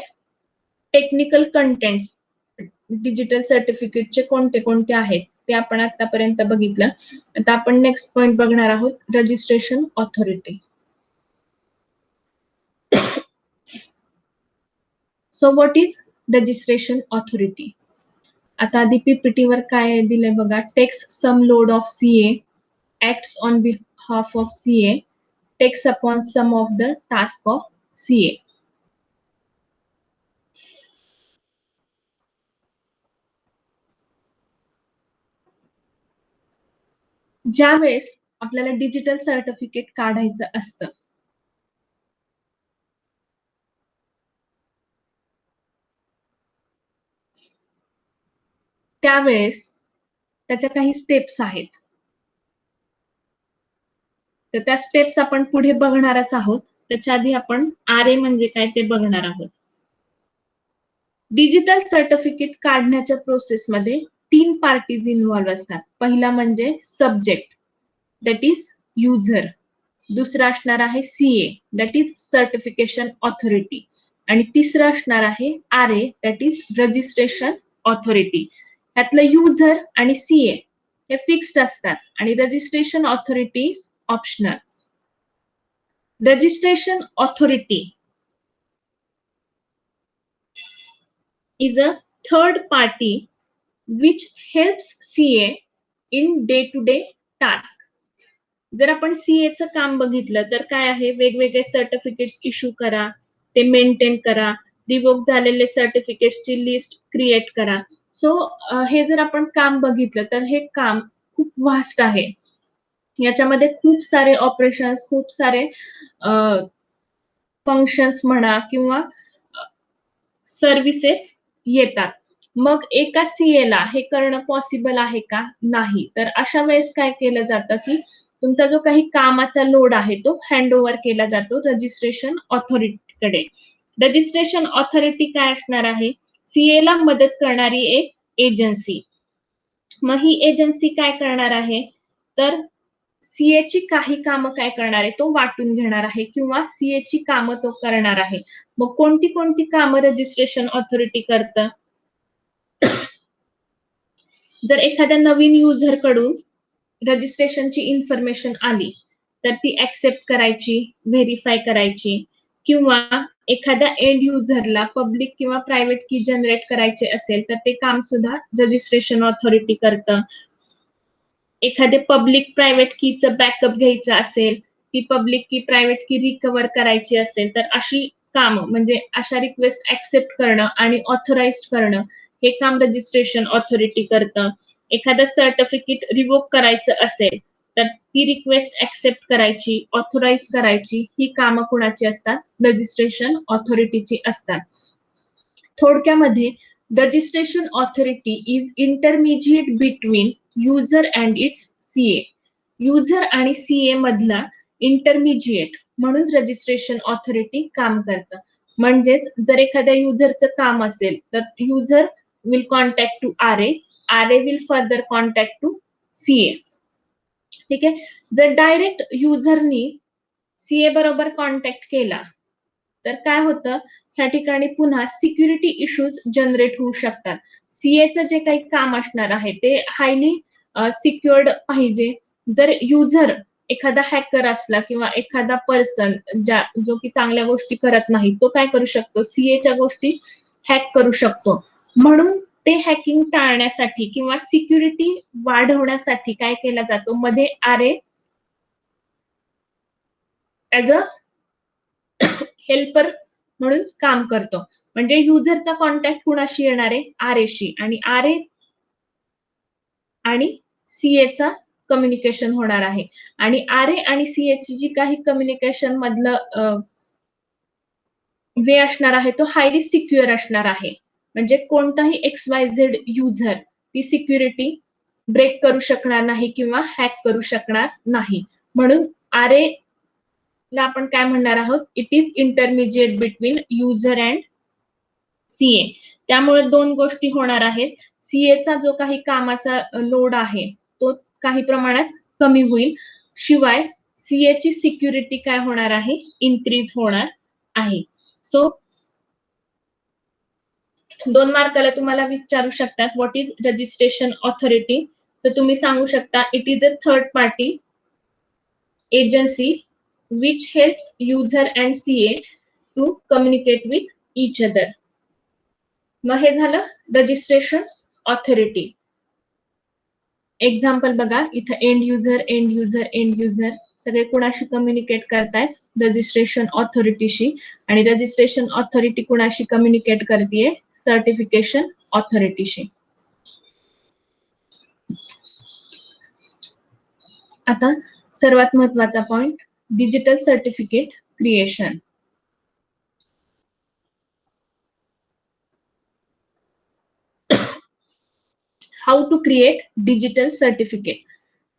टेक्निकल कंटेंट्स डिजिटल सर्टिफिकेटचे कोणते कोणते आहेत ते आपण आतापर्यंत बघितलं. आता आपण नेक्स्ट पॉइंट बघणार आहोत, registration authority. So what is registration authority. आता आधी पीपीटी वर काय दिलंय बघा, takes some load of CA, acts on behalf of CA, takes upon some of the task of CA. ज्यावेळेस आपल्याला डिजिटल सर्टिफिकेट काढायचं असतं त्यावेळेस त्याच्या काही स्टेप्स आहेत. तर त्या स्टेप्स आपण पुढे बघणारच आहोत. त्याच्या आधी आपण आरए म्हणजे काय ते बघणार आहोत. डिजिटल सर्टिफिकेट काढण्याच्या प्रोसेसमध्ये 3 पार्टीज इन्व्हॉल्व्ह असतात. पहिला म्हणजे सब्जेक्ट, दॅट इज युजर. दुसरा असणार आहे CA, that is certification authority. आणि तिसरं असणार आहे RA, that is registration authority. यातलं युजर आणि सीए हे फिक्स्ड असतात आणि registration authority optional. Registration authority is a third party which helps CA in day-to-day task. जर आपण CA चं काम बघितलं तर काय आहे, वेगवेगळे सर्टिफिकेट्स इश्यू करा, ते मेंटेन करा, रिवोक झालेले सर्टिफिकेट्सची लिस्ट क्रिएट करा. सो हे जर आपण काम बघितलं तर हे काम खूप व्हास्ट आहे. याच्यामध्ये खूप सारे ऑपरेशन्स, खूप सारे फंक्शन्स म्हणा किंवा सर्व्हिसेस येतात. मग एका सीएला हे करणं पॉसिबल आहे का? नाही. तर अशा वेळेस काय केलं जातं, की तुमचा जो काही कामाचा लोड आहे तो हँडओव्हर केला जातो रजिस्ट्रेशन ऑथॉरिटीकडे. रजिस्ट्रेशन ऑथॉरिटी काय असणार आहे? सीएला मदत करणारी एक एजन्सी. मग ही एजन्सी काय करणार आहे? तर सीएची काही कामं काय करणार आहे, तो वाटून घेणार आहे किंवा सीएची कामं तो करणार आहे. मग कोणती कोणती कामं रजिस्ट्रेशन ऑथॉरिटी करतं? जर एखाद्या नवीन युजर कडून रजिस्ट्रेशनची इन्फॉर्मेशन आली तर ती ऍक्सेप्ट करायची, व्हेरीफाय करायची, किंवा एखाद्या एंड युजरला पब्लिक किंवा प्रायव्हेट की जनरेट करायचे असेल तर ते काम सुद्धा रजिस्ट्रेशन ऑथॉरिटी करतं. एखादे पब्लिक प्रायव्हेट कीचं बॅकअप घ्यायचं असेल, ती पब्लिक की प्रायव्हेट की रिकव्हर करायची असेल तर अशी कामं म्हणजे अशा रिक्वेस्ट ऍक्सेप्ट करणं आणि ऑथराइज्ड करणं हे काम रजिस्ट्रेशन ऑथॉरिटी करतं. एखादं सर्टिफिकेट रिवोक करायचं असेल तर ती रिक्वेस्ट ऍक्सेप्ट करायची, ऑथराइज करायची, ही कामं कुणाची असतात? रजिस्ट्रेशन ऑथॉरिटीची असतात. थोडक्यामध्ये registration authority is intermediate between user and its CA. User आणि सीए मधला इंटरमिजिएट म्हणून रजिस्ट्रेशन ऑथॉरिटी काम करतं. म्हणजेच जर एखाद्या युजरचं काम असेल तर user will contact to RA, RA will further contact to CA. ठीक आहे. जर डायरेक्ट युजरनी सीए बरोबर कॉन्टॅक्ट केला तर काय होतं, ह्या ठिकाणी पुन्हा सिक्युरिटी इश्यूज जनरेट होऊ शकतात. सीएचं जे काही काम असणार आहे ते हायली सिक्युअर्ड पाहिजे. जर युजर एखादा हॅकर असला किंवा एखादा पर्सन जो की चांगल्या गोष्टी करत नाही, तो काय करू शकतो? सीएच्या गोष्टी हॅक करू शकतो. म्हणून ते हॅकिंग टाळण्यासाठी किंवा सिक्युरिटी वाढवण्यासाठी काय केला जातो, मध्ये आरए ऍज अ हेल्पर म्हणून काम करतो. म्हणजे युजरचा कॉन्टॅक्ट कुणाशी येणार आहे? आरएशी. आणि आरए आणि सीएचा कम्युनिकेशन होणार आहे. आणि आरए आणि सीएची जी काही कम्युनिकेशन मधलं वे असणार आहे तो हायली सिक्युअर असणार आहे. म्हणजे कोणताही XYZ युजर ती सिक्युरिटी ब्रेक करू शकणार नाही किंवा हॅक करू शकणार नाही. म्हणून आरए ला आपण काय म्हणणार आहोत? It is intermediate between user and CA. त्यामुळे दोन गोष्टी होणार आहेत. सीएचा जो काही कामाचा लोड आहे तो काही प्रमाणात कमी होईल. शिवाय सीएची सिक्युरिटी काय होणार आहे? इन्क्रीज होणार आहे. सो 2 मार्काला तुम्हाला विचारू शकतात व्हॉट इज रजिस्ट्रेशन ऑथॉरिटी. तर तुम्ही सांगू शकता it is a third party agency which helps user and CA to communicate with each other. मग हे झालं रजिस्ट्रेशन ऑथॉरिटी. एक्झाम्पल बघा, इथं end user, end user, end user सगळे कुणाशी कम्युनिकेट करतायत? रजिस्ट्रेशन ऑथॉरिटीशी. आणि रजिस्ट्रेशन ऑथॉरिटी कुणाशी कम्युनिकेट करतेय? सर्टिफिकेशन ऑथॉरिटीशी. आता सर्वात महत्वाचा point, digital certificate creation. How to create digital certificate.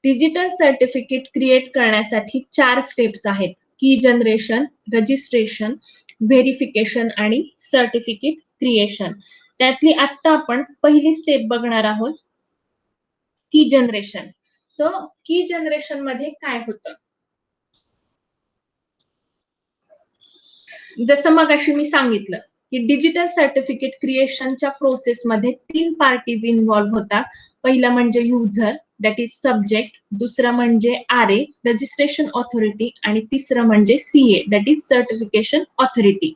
Digital certificate create करण्यासाठी 4 स्टेप्स आहेत. की जनरेशन, रजिस्ट्रेशन, व्हेरिफिकेशन आणि सर्टिफिकेट क्रिएशन. त्यातली आता आपण पहिली स्टेप बघणार आहोत की जनरेशन. सो की जनरेशन मध्ये काय होतं, जसं मगाशी मी सांगितलं की डिजिटल सर्टिफिकेट क्रिएशनच्या प्रोसेसमध्ये 3 पार्टीज इन्व्हॉल्व्ह होतात. पहिलं म्हणजे युजर, दॅट इज सब्जेक्ट, दुसरं म्हणजे आरए रजिस्ट्रेशन ऑथॉरिटी आणि तिसरं म्हणजे CA, that is certification authority.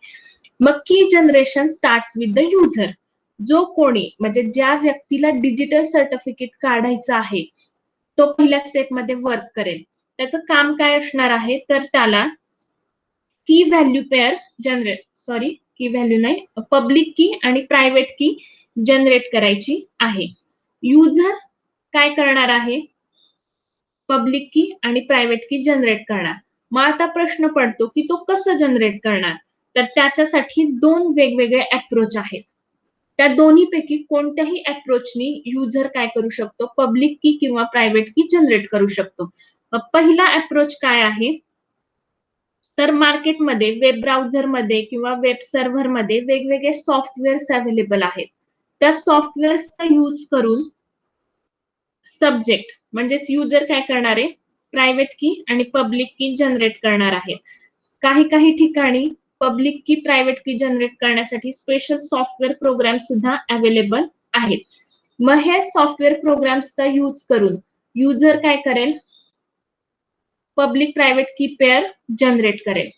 मग की generation starts with the user. जो कोणी म्हणजे ज्या व्यक्तीला डिजिटल सर्टिफिकेट काढायचं आहे तो पहिल्या स्टेपमध्ये वर्क करेल. त्याचं काम काय असणार आहे, तर त्याला की व्हॅल्यू पेअर जनरेट की व्हॅल्यू नाही, पब्लिक की आणि प्रायव्हेट की जनरेट करायची आहे. युजर काय करणार आहे, पब्लिक की आणि प्रायव्हेट की जनरेट करणार. मग आता प्रश्न पडतो की तो कसं जनरेट करणार, तर त्याच्यासाठी 2 वेगवेगळे अप्रोच आहेत. त्या दोन्हीपैकी कोणत्याही अप्रोचनी युजर काय करू शकतो, पब्लिक की किंवा प्रायव्हेट की जनरेट करू शकतो. पहिला अप्रोच काय आहे, तर मार्केटमध्ये वेब ब्राउझरमध्ये किंवा वेब सर्व्हरमध्ये वेगवेगळे सॉफ्टवेअर्स अवेलेबल आहेत. त्या सॉफ्टवेअर्सचा यूज करून सब्जेक्ट म्हणजेच युजर काय करणार आहे, प्रायव्हेट की आणि पब्लिक की जनरेट करणार आहे. काही काही ठिकाणी पब्लिक की प्रायव्हेट की जनरेट करण्यासाठी स्पेशल सॉफ्टवेअर प्रोग्राम सुद्धा अवेलेबल आहेत. मग हे सॉफ्टवेअर प्रोग्राम्सचा यूज करून युजर काय करेल, पब्लिक प्रायव्हेट की पेअर जनरेट करेल.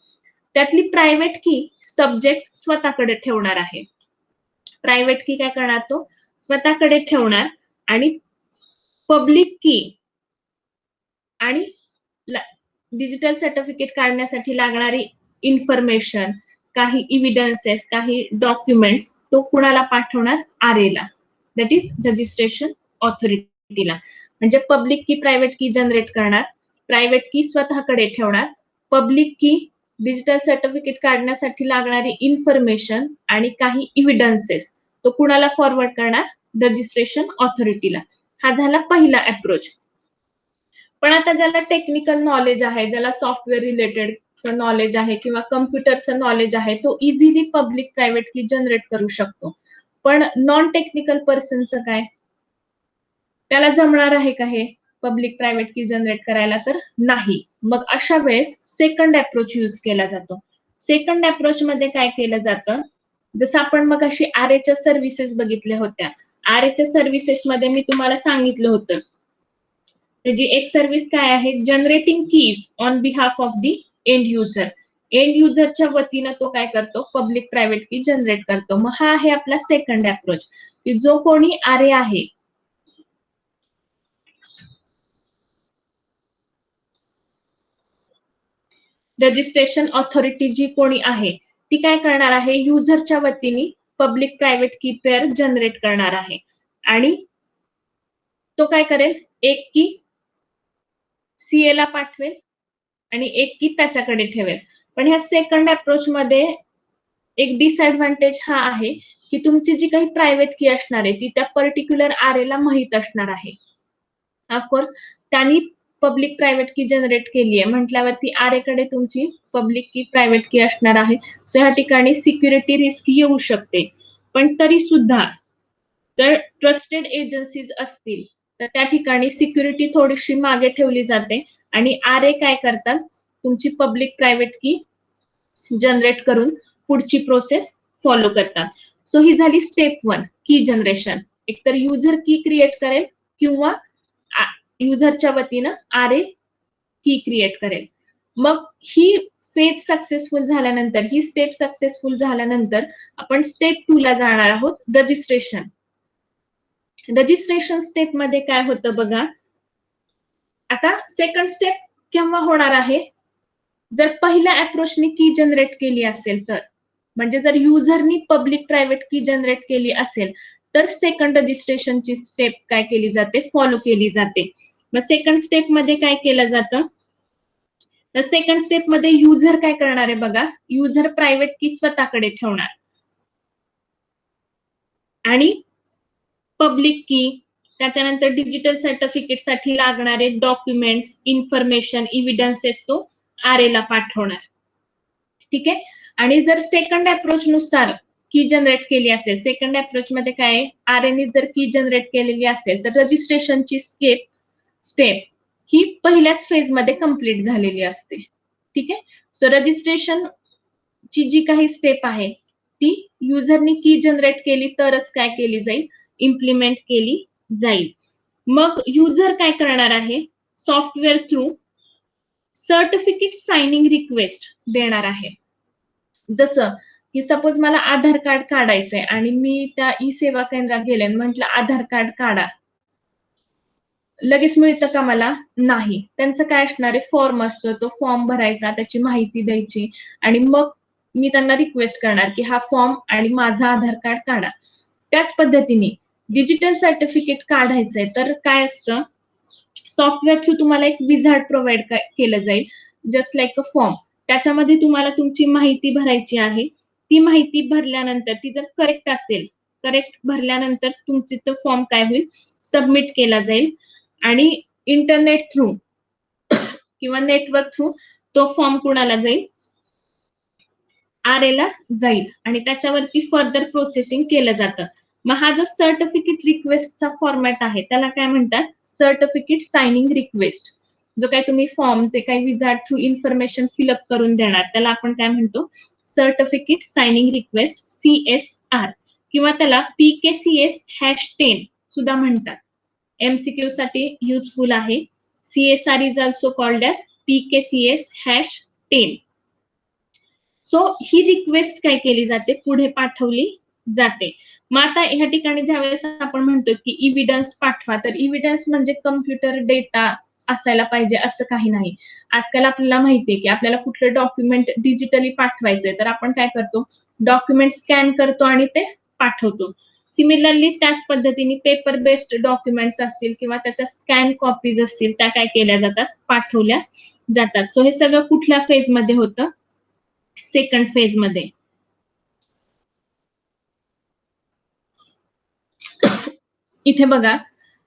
त्यातली प्रायव्हेट की सब्जेक्ट स्वतःकडे ठेवणार आहे. प्रायव्हेट की काय करणार, तो स्वतःकडे ठेवणार आणि पब्लिक की आणि डिजिटल सर्टिफिकेट काढण्यासाठी लागणारी इन्फॉर्मेशन, काही इव्हिडन्सेस, काही डॉक्युमेंट्स तो कुणाला पाठवणार, आरएला, दॅट इज रजिस्ट्रेशन ऑथॉरिटीला. म्हणजे पब्लिक की प्रायव्हेट की जनरेट करणार, प्रायव्हेट की स्वतःकडे ठेवणार, पब्लिक की डिजिटल सर्टिफिकेट काढण्यासाठी लागणारी इन्फॉर्मेशन आणि काही इव्हिडन्सेस तो कुणाला फॉरवर्ड करणार, रजिस्ट्रेशन ऑथॉरिटीला. हा झाला पहिला अप्रोच. पण आता ज्याला टेक्निकल नॉलेज आहे, ज्याला सॉफ्टवेअर रिलेटेडचं नॉलेज आहे किंवा कम्प्युटरचं नॉलेज आहे, तो इझिली पब्लिक प्रायव्हेट की जनरेट करू शकतो. पण नॉन टेक्निकल पर्सनचं काय, त्याला जमणार आहे का हे पब्लिक प्रायव्हेट की जनरेट करायला, तर नाही. मग अशा वेळेस सेकंड अप्रोच यूज केला जातो. सेकंड अप्रोच मध्ये काय केलं जातं, जसं आपण मग अशी आरएच्या सर्व्हिसेस बघितल्या होत्या. आरएच्या सर्व्हिसेस मध्ये मी तुम्हाला सांगितलं होतं त्याची एक सर्व्हिस काय आहे, generating keys on behalf of the end user. End युजरच्या वतीनं तो काय करतो, पब्लिक प्रायव्हेट की जनरेट करतो. मग हा आहे आपला सेकंड अप्रोच, की जो कोणी आरए आहे रजिस्ट्रेशन ऑथॉरिटी जी कोणी आहे ती काय करणार आहे, युजरच्या वतीने पब्लिक प्रायव्हेट की पेअर जनरेट करणार आहे. आणि तो काय करेल, एक की सीए ला पाठवेल आणि एक की त्याच्याकडे ठेवेल. पण ह्या सेकंड अप्रोच मध्ये एक डिसएडव्हान्टेज हा आहे की तुमची जी काही प्रायव्हेट की असणार आहे ती त्या पर्टिक्युलर आरएला माहीत असणार आहे. ऑफकोर्स त्यांनी पब्लिक प्रायव्हेट की जनरेट केली आहे म्हटल्यावरती आरएकडे तुमची पब्लिक की प्रायव्हेट की असणार आहे. सो ह्या ठिकाणी सिक्युरिटी रिस्क येऊ शकते. पण तरी सुद्धा जर ट्रस्टेड एजन्सीज असतील तर त्या ठिकाणी सिक्युरिटी थोडीशी मागे ठेवली जाते आणि आरए काय करतात, तुमची पब्लिक प्रायव्हेट की जनरेट करून पुढची प्रोसेस फॉलो करतात. सो ही झाली स्टेप 1 की जनरेशन. एकतर युजर की क्रिएट करेल किंवा युजरच्या वतीनं आरए की क्रिएट करेल. मग ही फेज सक्सेसफुल झाल्यानंतर, ही स्टेप सक्सेसफुल झाल्यानंतर आपण स्टेप 2 ला जाणार आहोत, रजिस्ट्रेशन. रजिस्ट्रेशन स्टेप मध्ये काय होतं बघा, आता सेकंड स्टेप केव्हा होणार आहे, जर पहिल्या अप्रोचने की जनरेट केली असेल तर, म्हणजे जर युजरनी पब्लिक प्रायव्हेट की जनरेट केली असेल तर सेकंड रजिस्ट्रेशनची स्टेप काय केली जाते, फॉलो केली जाते. मग सेकंड स्टेप मध्ये काय केलं जातं, तर सेकंड स्टेप मध्ये युजर काय करणार आहे बघा, युजर प्रायव्हेट की स्वतःकडे ठेवणार आणि पब्लिक की, त्याच्यानंतर डिजिटल सर्टिफिकेट साठी लागणारे डॉक्युमेंट्स, इन्फॉर्मेशन, इव्हिडन्सेस तो आरएला पाठवणार. ठीक आहे. आणि जर सेकंड अप्रोच नुसार की जनरेट केली असेल, सेकंड अप्रोच मध्ये काय आहे, आरएने जर की जनरेट केलेली असेल तर रजिस्ट्रेशनची स्टेप ही पहिल्याच फेज मध्ये कंप्लीट झालेली असते. ठीक आहे. सो रजिस्ट्रेशन ची जी काही स्टेप आहे ती युजरनी की जनरेट केली तरच काय केली जाईल, इम्प्लिमेंट केली जाईल. मग युजर काय करणार आहे, software through certificate signing request देणार आहे. जसं की सपोज मला आधार कार्ड काढायचंय आणि मी त्या ई सेवा केंद्रात गेले आणि म्हटलं आधार कार्ड काढा, लगेच मिळतं का मला? नाही. त्यांचं काय असणार आहे, फॉर्म असतो, तो फॉर्म भरायचा, त्याची माहिती द्यायची आणि मग मी त्यांना रिक्वेस्ट करणार की हा फॉर्म आणि माझा आधार कार्ड काढा. त्याच पद्धतीने डिजिटल सर्टिफिकेट काढायचंय तर काय असतं, सॉफ्टवेअर थ्रू तुम्हाला एक विझार्ड प्रोव्हाइड केलं जाईल, जस्ट लाईक अ फॉर्म. त्याच्यामध्ये तुम्हाला तुमची माहिती भरायची आहे. ती माहिती भरल्यानंतर ती जर करेक्ट असेल, करेक्ट भरल्यानंतर तुमची तो फॉर्म काय होईल, सबमिट केला जाईल आणि इंटरनेट थ्रू किंवा नेटवर्क थ्रू तो फॉर्म कुणाला जाईल, आरएला जाईल आणि त्याच्यावरती फर्दर प्रोसेसिंग केलं जातं. मग हा जो सर्टिफिकेट रिक्वेस्टचा फॉर्मॅट आहे त्याला काय म्हणतात, सर्टिफिकेट सायनिंग रिक्वेस्ट. जो काही तुम्ही फॉर्म जे काही विझार्ड थ्रू इन्फॉर्मेशन फिलअप करून देणार त्याला आपण काय म्हणतो, सर्टिफिकेट सायनिंग रिक्वेस्ट, CSR, किंवा त्याला PKCS#10 सुद्धा म्हणतात. MCQ साठी युजफुल आहे. CSR is also called as PKCS#10. So ही रिक्वेस्ट काय केली जाते, पुढे पाठवली जाते. मग आता ह्या ठिकाणी ज्यावेळेस आपण म्हणतो की इव्हिडन्स पाठवा, तर इव्हिडन्स म्हणजे कम्प्युटर डेटा असायला पाहिजे असं काही नाही. आजकाल आपल्याला माहितीये की आपल्याला कुठलं डॉक्युमेंट डिजिटली पाठवायचंय तर आपण काय करतो, डॉक्युमेंट स्कॅन करतो आणि ते पाठवतो. सिमिलरली त्याच पद्धतीने पेपर बेस्ड डॉक्युमेंट्स असतील किंवा त्याच्या स्कॅन कॉपीज असतील त्या काय केल्या जातात, पाठवल्या जातात. सो हे सगळं कुठल्या फेजमध्ये होतं, सेकंड फेज मध्ये. इथे बघा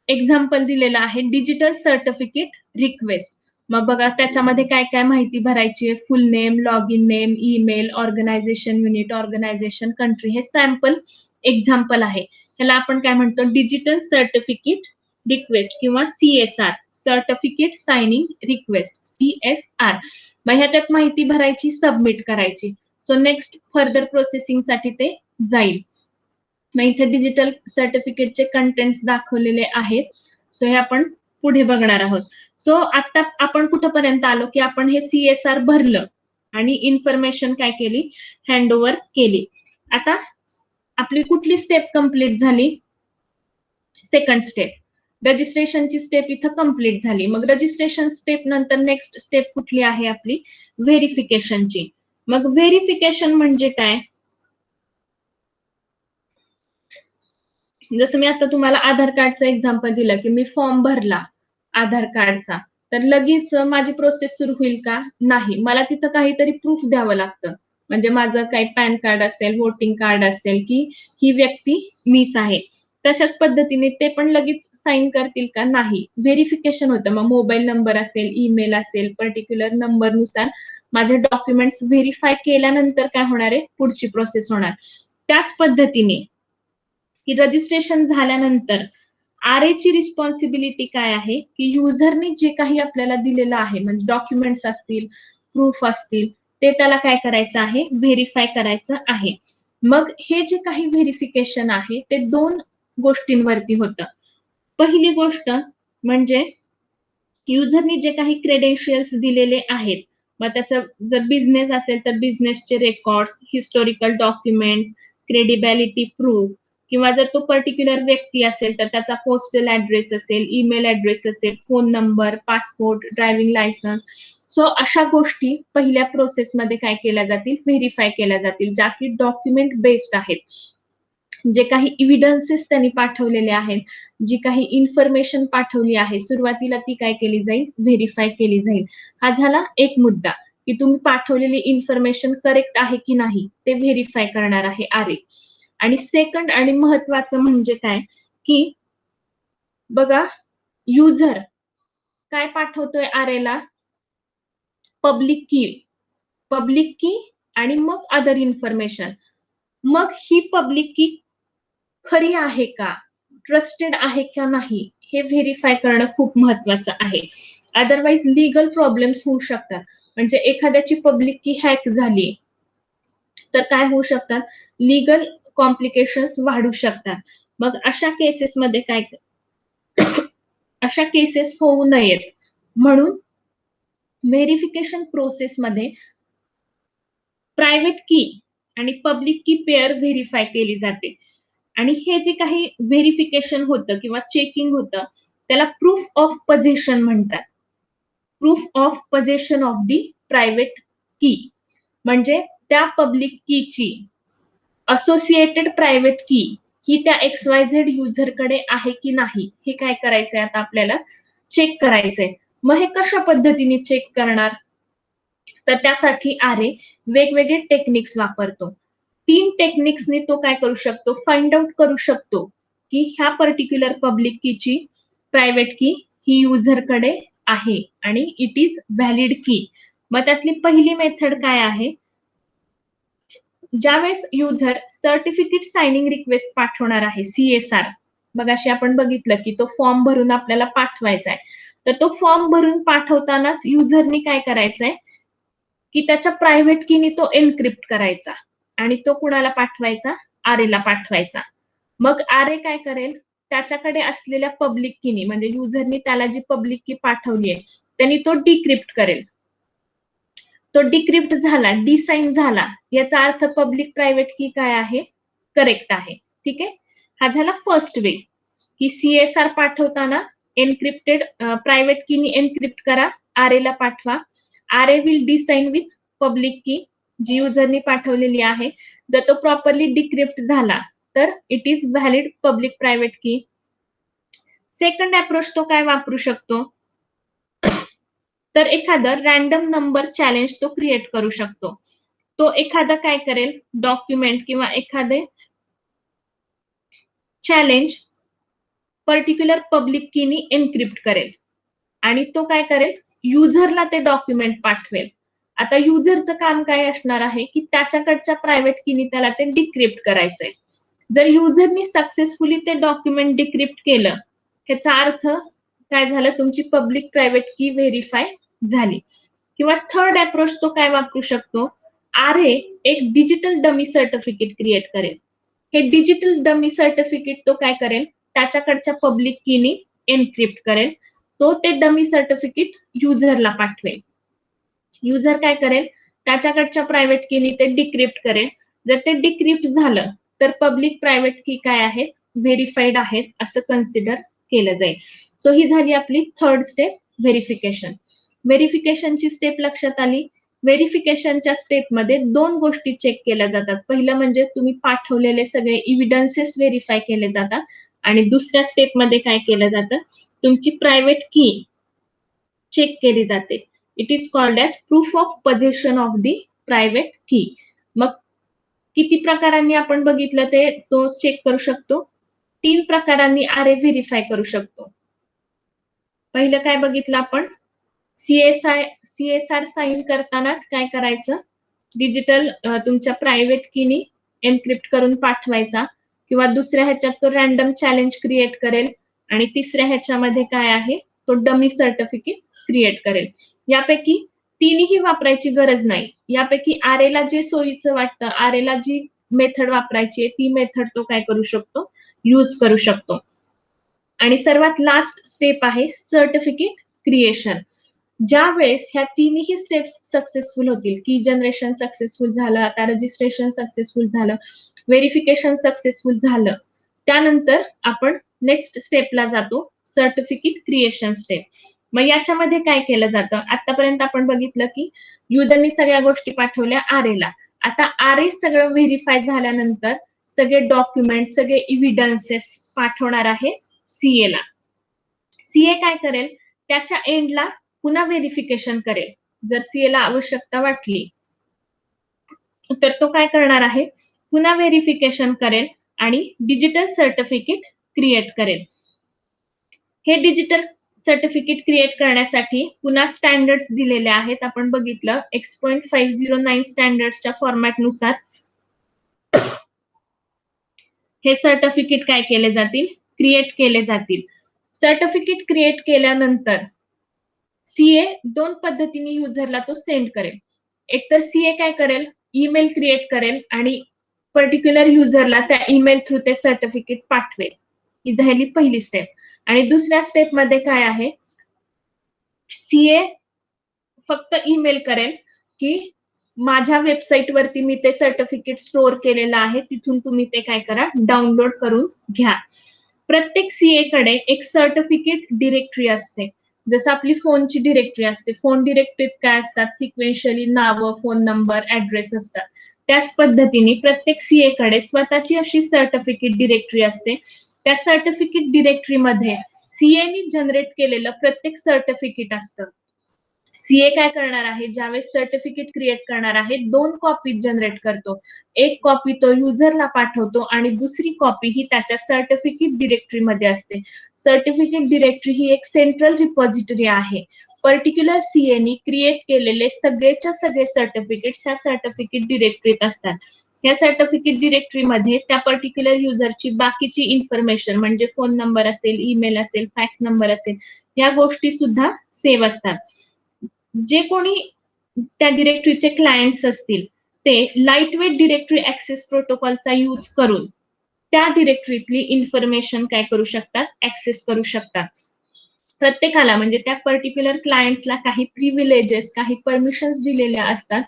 एक्झाम्पल दिलेलं आहे, डिजिटल सर्टिफिकेट रिक्वेस्ट. मग बघा त्याच्यामध्ये काय काय माहिती भरायची आहे, full name, log in name, email, organisation unit, organisation country. हे सॅम्पल एक्झाम्पल आहे. ह्याला आपण काय म्हणतो, डिजिटल सर्टिफिकेट रिक्वेस्ट किंवा CSR, certificate signing request, CSR. मग ह्याच्यात माहिती भरायची, सबमिट करायची. सो नेक्स्ट फर्दर प्रोसेसिंग साठी ते जाईल. मग इथे डिजिटल सर्टिफिकेटचे कंटेंट्स दाखवलेले आहेत. सो हे आपण पुढे बघणार आहोत. सो आता आपण कुठपर्यंत आलो की आपण हे CSR भरलं आणि इन्फॉर्मेशन काय केली, हँडओव्हर केली. आता आपली कुठली स्टेप कंप्लीट झाली, सेकंड स्टेप. रजिस्ट्रेशनची स्टेप इथं कंप्लीट झाली. मग रजिस्ट्रेशन स्टेप नंतर नेक्स्ट स्टेप कुठली आहे आपली, व्हेरिफिकेशनची. मग व्हेरिफिकेशन म्हणजे काय, जसं मी आता तुम्हाला आधार कार्डचं एक्झाम्पल दिलं की मी फॉर्म भरला आधार कार्डचा, तर लगेच माझी प्रोसेस सुरू होईल का, नाही. मला तिथं काहीतरी प्रूफ द्यावं लागतं. म्हणजे माझं काही पॅन कार्ड असेल, वोटिंग कार्ड असेल की ही व्यक्ती मीच आहे. तशाच पद्धतीने ते पण लगेच साईन करतील का, नाही. व्हेरिफिकेशन होतं. मग मोबाईल नंबर असेल, ईमेल असेल, पर्टिक्युलर नंबरनुसार माझे डॉक्युमेंट्स व्हेरीफाय केल्यानंतर काय होणार आहे, पुढची प्रोसेस होणार. त्याच पद्धतीने की रजिस्ट्रेशन झाल्यानंतर आरएची रिस्पॉन्सिबिलिटी काय आहे की युजरने जे काही आपल्याला दिलेलं आहे, म्हणजे डॉक्युमेंट्स असतील, प्रूफ असतील, ते त्याला काय करायचं आहे, व्हेरीफाय करायचं आहे. मग हे जे काही व्हेरिफिकेशन आहे ते दोन गोष्टींवरती होतं. पहिली गोष्ट म्हणजे युजरनी जे काही क्रेडेन्शियल्स दिलेले आहेत, मग त्याचं जर बिझनेस असेल तर बिझनेसचे records, historical documents, credibility proof, किंवा जर तो पर्टिक्युलर व्यक्ती असेल तर त्याचा पोस्टल ऍड्रेस असेल, ईमेल ऍड्रेस असेल, phone number, passport, driving licence. So अशा गोष्टी पहिल्या प्रोसेसमध्ये काय केल्या जातील, व्हेरीफाय केल्या जातील, ज्या की डॉक्युमेंट बेस्ड आहेत. जे काही इव्हिडन्सेस त्यांनी पाठवलेले आहेत, जी काही इन्फॉर्मेशन पाठवली आहे, सुरुवातीला ती काय केली जाईल, व्हेरीफाय केली जाईल. हा झाला एक मुद्दा की तुम्ही पाठवलेली इन्फॉर्मेशन करेक्ट आहे की नाही ते व्हेरीफाय करणार आहे आरए. आणि सेकंड आणि महत्वाचं म्हणजे काय की बघा, युजर काय पाठवतोय आरएला, पब्लिक की आणि मग अदर इन्फॉर्मेशन. मग ही पब्लिक की खरी आहे का, ट्रस्टेड आहे का नाही, हे व्हेरिफाय करणं खूप महत्वाचं आहे. अदरवाईज लीगल प्रॉब्लेम्स होऊ शकतात. म्हणजे एखाद्याची पब्लिक की हॅक झाली तर काय होऊ शकतात, लीगल कॉम्प्लिकेशन्स वाढू शकतात. मग अशा केसेसमध्ये काय अशा केसेस होऊ नयेत म्हणून व्हेरिफिकेशन प्रोसेसमध्ये प्रायव्हेट की आणि पब्लिक की पेअर व्हेरिफाय केली जाते. आणि हे जे काही व्हेरिफिकेशन होतं किंवा चेकिंग होतं त्याला प्रूफ ऑफ पोझिशन म्हणतात. Proof of position of the private की म्हणजे त्या पब्लिक कीची असोसिएटेड प्रायव्हेट की ही त्या XYZ युजरकडे आहे की नाही हे काय करायचंय आता आपल्याला चेक करायचंय. मग हे कशा पद्धतीने चेक करणार, तर त्यासाठी आरे वेगवेगळे टेक्निक्स वापरतो. 3 टेक्निक्सनी तो काय करू शकतो, फाइंड आउट करू शकतो की ह्या पर्टिक्युलर पब्लिक कीची प्रायव्हेट की ही युजरकडे आहे आणि इट इज व्हॅलिड की. मग त्यातली पहिली मेथड काय आहे, ज्यावेळेस युजर सर्टिफिकेट सायनिंग रिक्वेस्ट पाठवणार आहे, CSR. मगाशी आपण बघितलं की तो फॉर्म भरून आपल्याला पाठवायचा आहे. तर तो फॉर्म भरून पाठवतानाच युजरनी काय करायचंय, की त्याच्या प्रायव्हेट कीनी तो एन्क्रिप्ट करायचा आणि तो कुणाला पाठवायचा, आरेला पाठवायचा. मग आरे काय करेल, त्याच्याकडे असलेल्या पब्लिक कीनी म्हणजे युजरनी त्याला जी पब्लिक की पाठवली आहे त्यांनी तो डिक्रिप्ट करेल. तो डिक्रिप्ट झाला, डिसाइन झाला, याचा अर्थ पब्लिक प्रायव्हेट की काय आहे, करेक्ट आहे. ठीक आहे. हा झाला फर्स्ट वे की CSR पाठवताना एन्क्रिप्टेड प्रायव्हेट कीनी एन्क्रिप्ट करा, आरेला पाठवा. आरे विल डिसाइन विथ पब्लिक की जी युजरनी पाठवलेली आहे. जर तो प्रॉपरली डिक्रिप्ट झाला तर it is valid public private की. सेकंड अप्रोच तो काय वापरू शकतो, तर एखादं रॅन्डम नंबर चॅलेंज तो क्रिएट करू शकतो. तो एखादा काय करेल, डॉक्युमेंट किंवा एखादे चॅलेंज पर्टिक्युलर पब्लिक कीनी एन्क्रिप्ट करेल आणि तो काय करेल, युजरला ते डॉक्युमेंट पाठवेल. आता युजरचं काम काय असणार आहे की त्याच्याकडच्या प्रायव्हेट कीनी त्याला ते डिक्रिप्ट करायचंय. जर युजरनी सक्सेसफुली ते डॉक्युमेंट डिक्रिप्ट केलं, ह्याचा अर्थ काय झालं, तुमची पब्लिक प्रायव्हेट की व्हेरिफाय झाली. किंवा थर्ड अप्रोच तो काय वापरू शकतो, आरे एक डिजिटल डमी सर्टिफिकेट क्रिएट करेल. हे डिजिटल डमी सर्टिफिकेट तो काय करेल, त्याच्याकडच्या पब्लिक कीनी एन्क्रिप्ट करेल. तो ते डमी सर्टिफिकेट युजरला पाठवेल. युजर काय करेल, त्याच्याकडच्या प्रायव्हेट कीनी ते डिक्रिप्ट करेल. जर ते डिक्रिप्ट झालं तर पब्लिक प्रायव्हेट की काय आहेत, व्हेरिफाईड आहेत असं कन्सिडर केलं जाईल. सो ही झाली आपली थर्ड स्टेप, व्हेरिफिकेशन. व्हेरिफिकेशनची स्टेप लक्षात आली. व्हेरिफिकेशनच्या स्टेपमध्ये 2 गोष्टी चेक केल्या जातात. पहिलं म्हणजे तुम्ही पाठवलेले सगळे एव्हिडन्सेस व्हेरिफाय केले जातात आणि दुसऱ्या स्टेपमध्ये काय केलं जातं, तुमची प्रायव्हेट की चेक केली जाते. It is called as proof of position of the private key. मग किती प्रकारांनी आपण बघितलं ते तो चेक करू शकतो. 3 प्रकारांनी आरे व्हेरिफाय करू शकतो. पहिलं काय बघितलं आपण, CSR साइन करतानाच काय करायचं, डिजिटल तुमच्या प्रायव्हेट कीनी एन्क्रिप्ट करून पाठवायचा. किंवा दुसऱ्या ह्याच्यात तो रॅन्डम चॅलेंज क्रिएट करेल आणि तिसऱ्या ह्याच्यामध्ये काय आहे, तो डमी सर्टिफिकेट क्रिएट करेल. यापैकी तिन्ही वापरायची गरज नाही. यापैकी आरेला जे सोयीचं वाटतं, आरेला जी मेथड वापरायची आहे ती मेथड तो काय करू शकतो, यूज करू शकतो. आणि सर्वात लास्ट स्टेप आहे सर्टिफिकेट क्रिएशन. ज्या वेळेस ह्या तिन्ही स्टेप्स सक्सेसफुल होतील, की जनरेशन सक्सेसफुल झालं, आता रजिस्ट्रेशन सक्सेसफुल झालं, व्हेरिफिकेशन सक्सेसफुल झालं, त्यानंतर आपण नेक्स्ट स्टेपला जातो, सर्टिफिकेट क्रिएशन स्टेप. मग याच्यामध्ये काय केलं जातं, आतापर्यंत आपण बघितलं की युजरनी सगळ्या गोष्टी पाठवल्या आरेला. आता आरे सगळं व्हेरिफाय झाल्यानंतर सगळे डॉक्युमेंट, सगळे एव्हिडन्सेस पाठवणार आहे CA ला. CA काय करेल, त्याच्या एंडला पुन्हा व्हेरिफिकेशन करेल. जर CA ला आवश्यकता वाटली तर तो काय करणार आहे, पुन्हा व्हेरिफिकेशन करेल आणि डिजिटल सर्टिफिकेट क्रिएट करेल. हे डिजिटल सर्टिफिकेट क्रिएट करण्यासाठी पुन्हा स्टँडर्ड्स दिलेले आहेत. आपण बघितलं X.509 स्टँडर्ड्सच्या फॉर्मॅटनुसार हे सर्टिफिकेट काय केले जातील, क्रिएट केले जातील. सर्टिफिकेट क्रिएट केल्यानंतर सीए 2 पद्धतीने युजरला तो सेंड करेल. एक तर सीए काय करेल, ईमेल क्रिएट करेल आणि पर्टिक्युलर युजरला त्या ईमेल थ्रू ते सर्टिफिकेट पाठवेल. ही झाली पहिली स्टेप. आणि दुसऱ्या स्टेपमध्ये काय आहे, सीए फक्त ईमेल करेल की माझ्या वेबसाईट वरती मी ते सर्टिफिकेट स्टोअर केलेलं आहे, तिथून तुम्ही ते काय करा, डाउनलोड करून घ्या. प्रत्येक सीए कडे एक सर्टिफिकेट डिरेक्टरी असते. जसं आपली फोनची डिरेक्टरी असते, फोन डिरेक्टरीत काय असतात, सिक्वेन्शियली नावं, फोन नंबर, ऍड्रेस असतात. त्याच पद्धतीने प्रत्येक सीए कडे स्वतःची अशी सर्टिफिकेट डिरेक्टरी असते. त्या सर्टिफिकेट डिरेक्टरीमध्ये सीएनी जनरेट केलेलं प्रत्येक सर्टिफिकेट असतं. सीए काय करणार आहे, ज्यावेळेस सर्टिफिकेट क्रिएट करणार आहे, 2 कॉपी जनरेट करतो. एक कॉपी तो युजरला पाठवतो आणि दुसरी कॉपी ही त्याच्या सर्टिफिकेट डिरेक्टरीमध्ये असते. सर्टिफिकेट डिरेक्टरी ही एक सेंट्रल रिपॉझिटरी आहे. पर्टिक्युलर सीएनी क्रिएट केलेले सगळेच्या सगळे सर्टिफिकेट्स ह्या सर्टिफिकेट डिरेक्टरीत असतात. या सर्टिफिकेट डिरेक्टरीमध्ये त्या पर्टिक्युलर युजरची बाकीची इन्फॉर्मेशन म्हणजे फोन नंबर असेल, ईमेल असेल, फॅक्स नंबर असेल, या गोष्टी सुद्धा सेव्ह असतात. जे कोणी त्या डिरेक्टरीचे क्लायंट्स असतील ते लाईट वेट डिरेक्टरी ऍक्सेस प्रोटोकॉलचा यूज करून त्या डिरेक्टरीतली इन्फॉर्मेशन काय करू शकतात, ऍक्सेस करू शकतात. प्रत्येकाला म्हणजे त्या पर्टिक्युलर क्लायंट्सला काही प्रिव्हिलेजेस, काही परमिशन्स दिलेल्या असतात.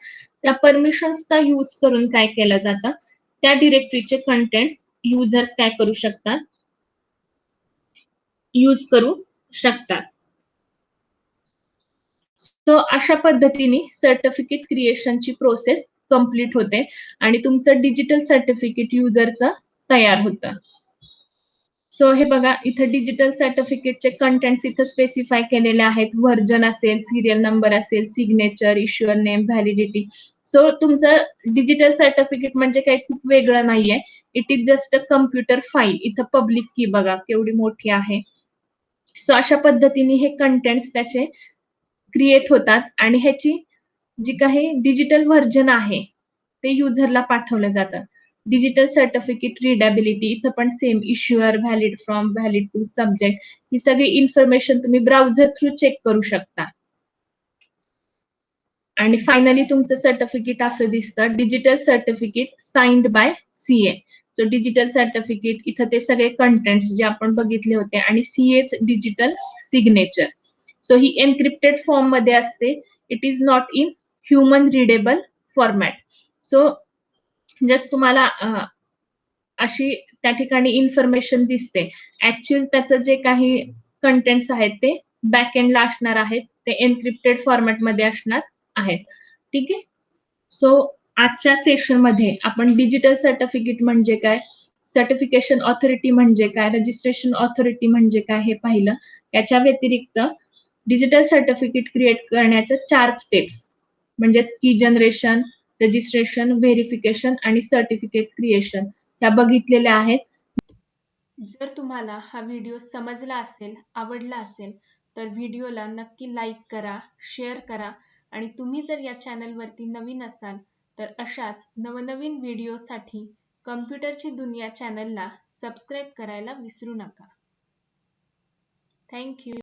त्या परमिशन्सचा यूज करून काय केलं जातं, त्या डिरेक्टरीचे कंटेंट्स युजर्स काय करू शकतात, यूज करू शकतात. सो अशा पद्धतीने सर्टिफिकेट क्रिएशनची प्रोसेस कंप्लीट होते आणि तुमचं डिजिटल सर्टिफिकेट युजरचं तयार होतं. सो हे बघा, इथं डिजिटल सर्टिफिकेटचे कंटेंट्स इथं स्पेसिफाय केलेले आहेत. व्हर्जन असेल, सिरियल नंबर असेल, signature, issuer name, validity. So तुमचं डिजिटल सर्टिफिकेट म्हणजे काही खूप वेगळं नाहीये. It is just a computer file. इथं पब्लिक की बघा केवढी मोठी आहे. सो अशा पद्धतीने हे कंटेंट्स त्याचे क्रिएट होतात आणि ह्याची जी काही डिजिटल व्हर्जन आहे ते युजरला पाठवलं जातं. डिजिटल सर्टिफिकेट रिडेबिलिटी इथं पण same issuer, valid from, valid to, subject, ही सगळी इन्फॉर्मेशन तुम्ही ब्राउझर थ्रू चेक करू शकता. आणि फायनली तुमचं सर्टिफिकेट असं दिसतं, digital certificate signed by CA. So digital certificate इथं ते सगळे कंटेंट्स जे आपण बघितले होते आणि सीएच डिजिटल सिग्नेचर. सो ही एन्क्रिप्टेड फॉर्म मध्ये असते. It is not in human readable format. So just तुम्हाला अशी त्या ठिकाणी इन्फॉर्मेशन दिसते. ऍक्च्युअल त्याचं जे काही कंटेंट्स आहेत ते बॅक एंडला असणार आहेत, ते एन्क्रिप्टेड फॉर्मॅटमध्ये असणार आहेत. ठीक आहे. सो आजच्या सेशनमध्ये आपण डिजिटल सर्टिफिकेट म्हणजे काय, सर्टिफिकेशन ऑथॉरिटी म्हणजे काय, रजिस्ट्रेशन ऑथॉरिटी म्हणजे काय हे पाहिलं. याच्या व्यतिरिक्त डिजिटल सर्टिफिकेट क्रिएट करण्याच्या 4 स्टेप्स म्हणजेच की जनरेशन, रजिस्ट्रेशन, व्हेरिफिकेशन आणि सर्टिफिकेट क्रिएशन ह्या बघितलेल्या आहेत. जर तुम्हाला हा व्हिडिओ समजला असेल, आवडला असेल, तर व्हिडिओला नक्की लाईक करा, शेअर करा आणि तुम्ही जर या चॅनलवरती नवीन असाल तर अशाच नवनवीन व्हिडिओसाठी कम्प्युटरची दुनिया चॅनलला सबस्क्राईब करायला विसरू नका. Thank you.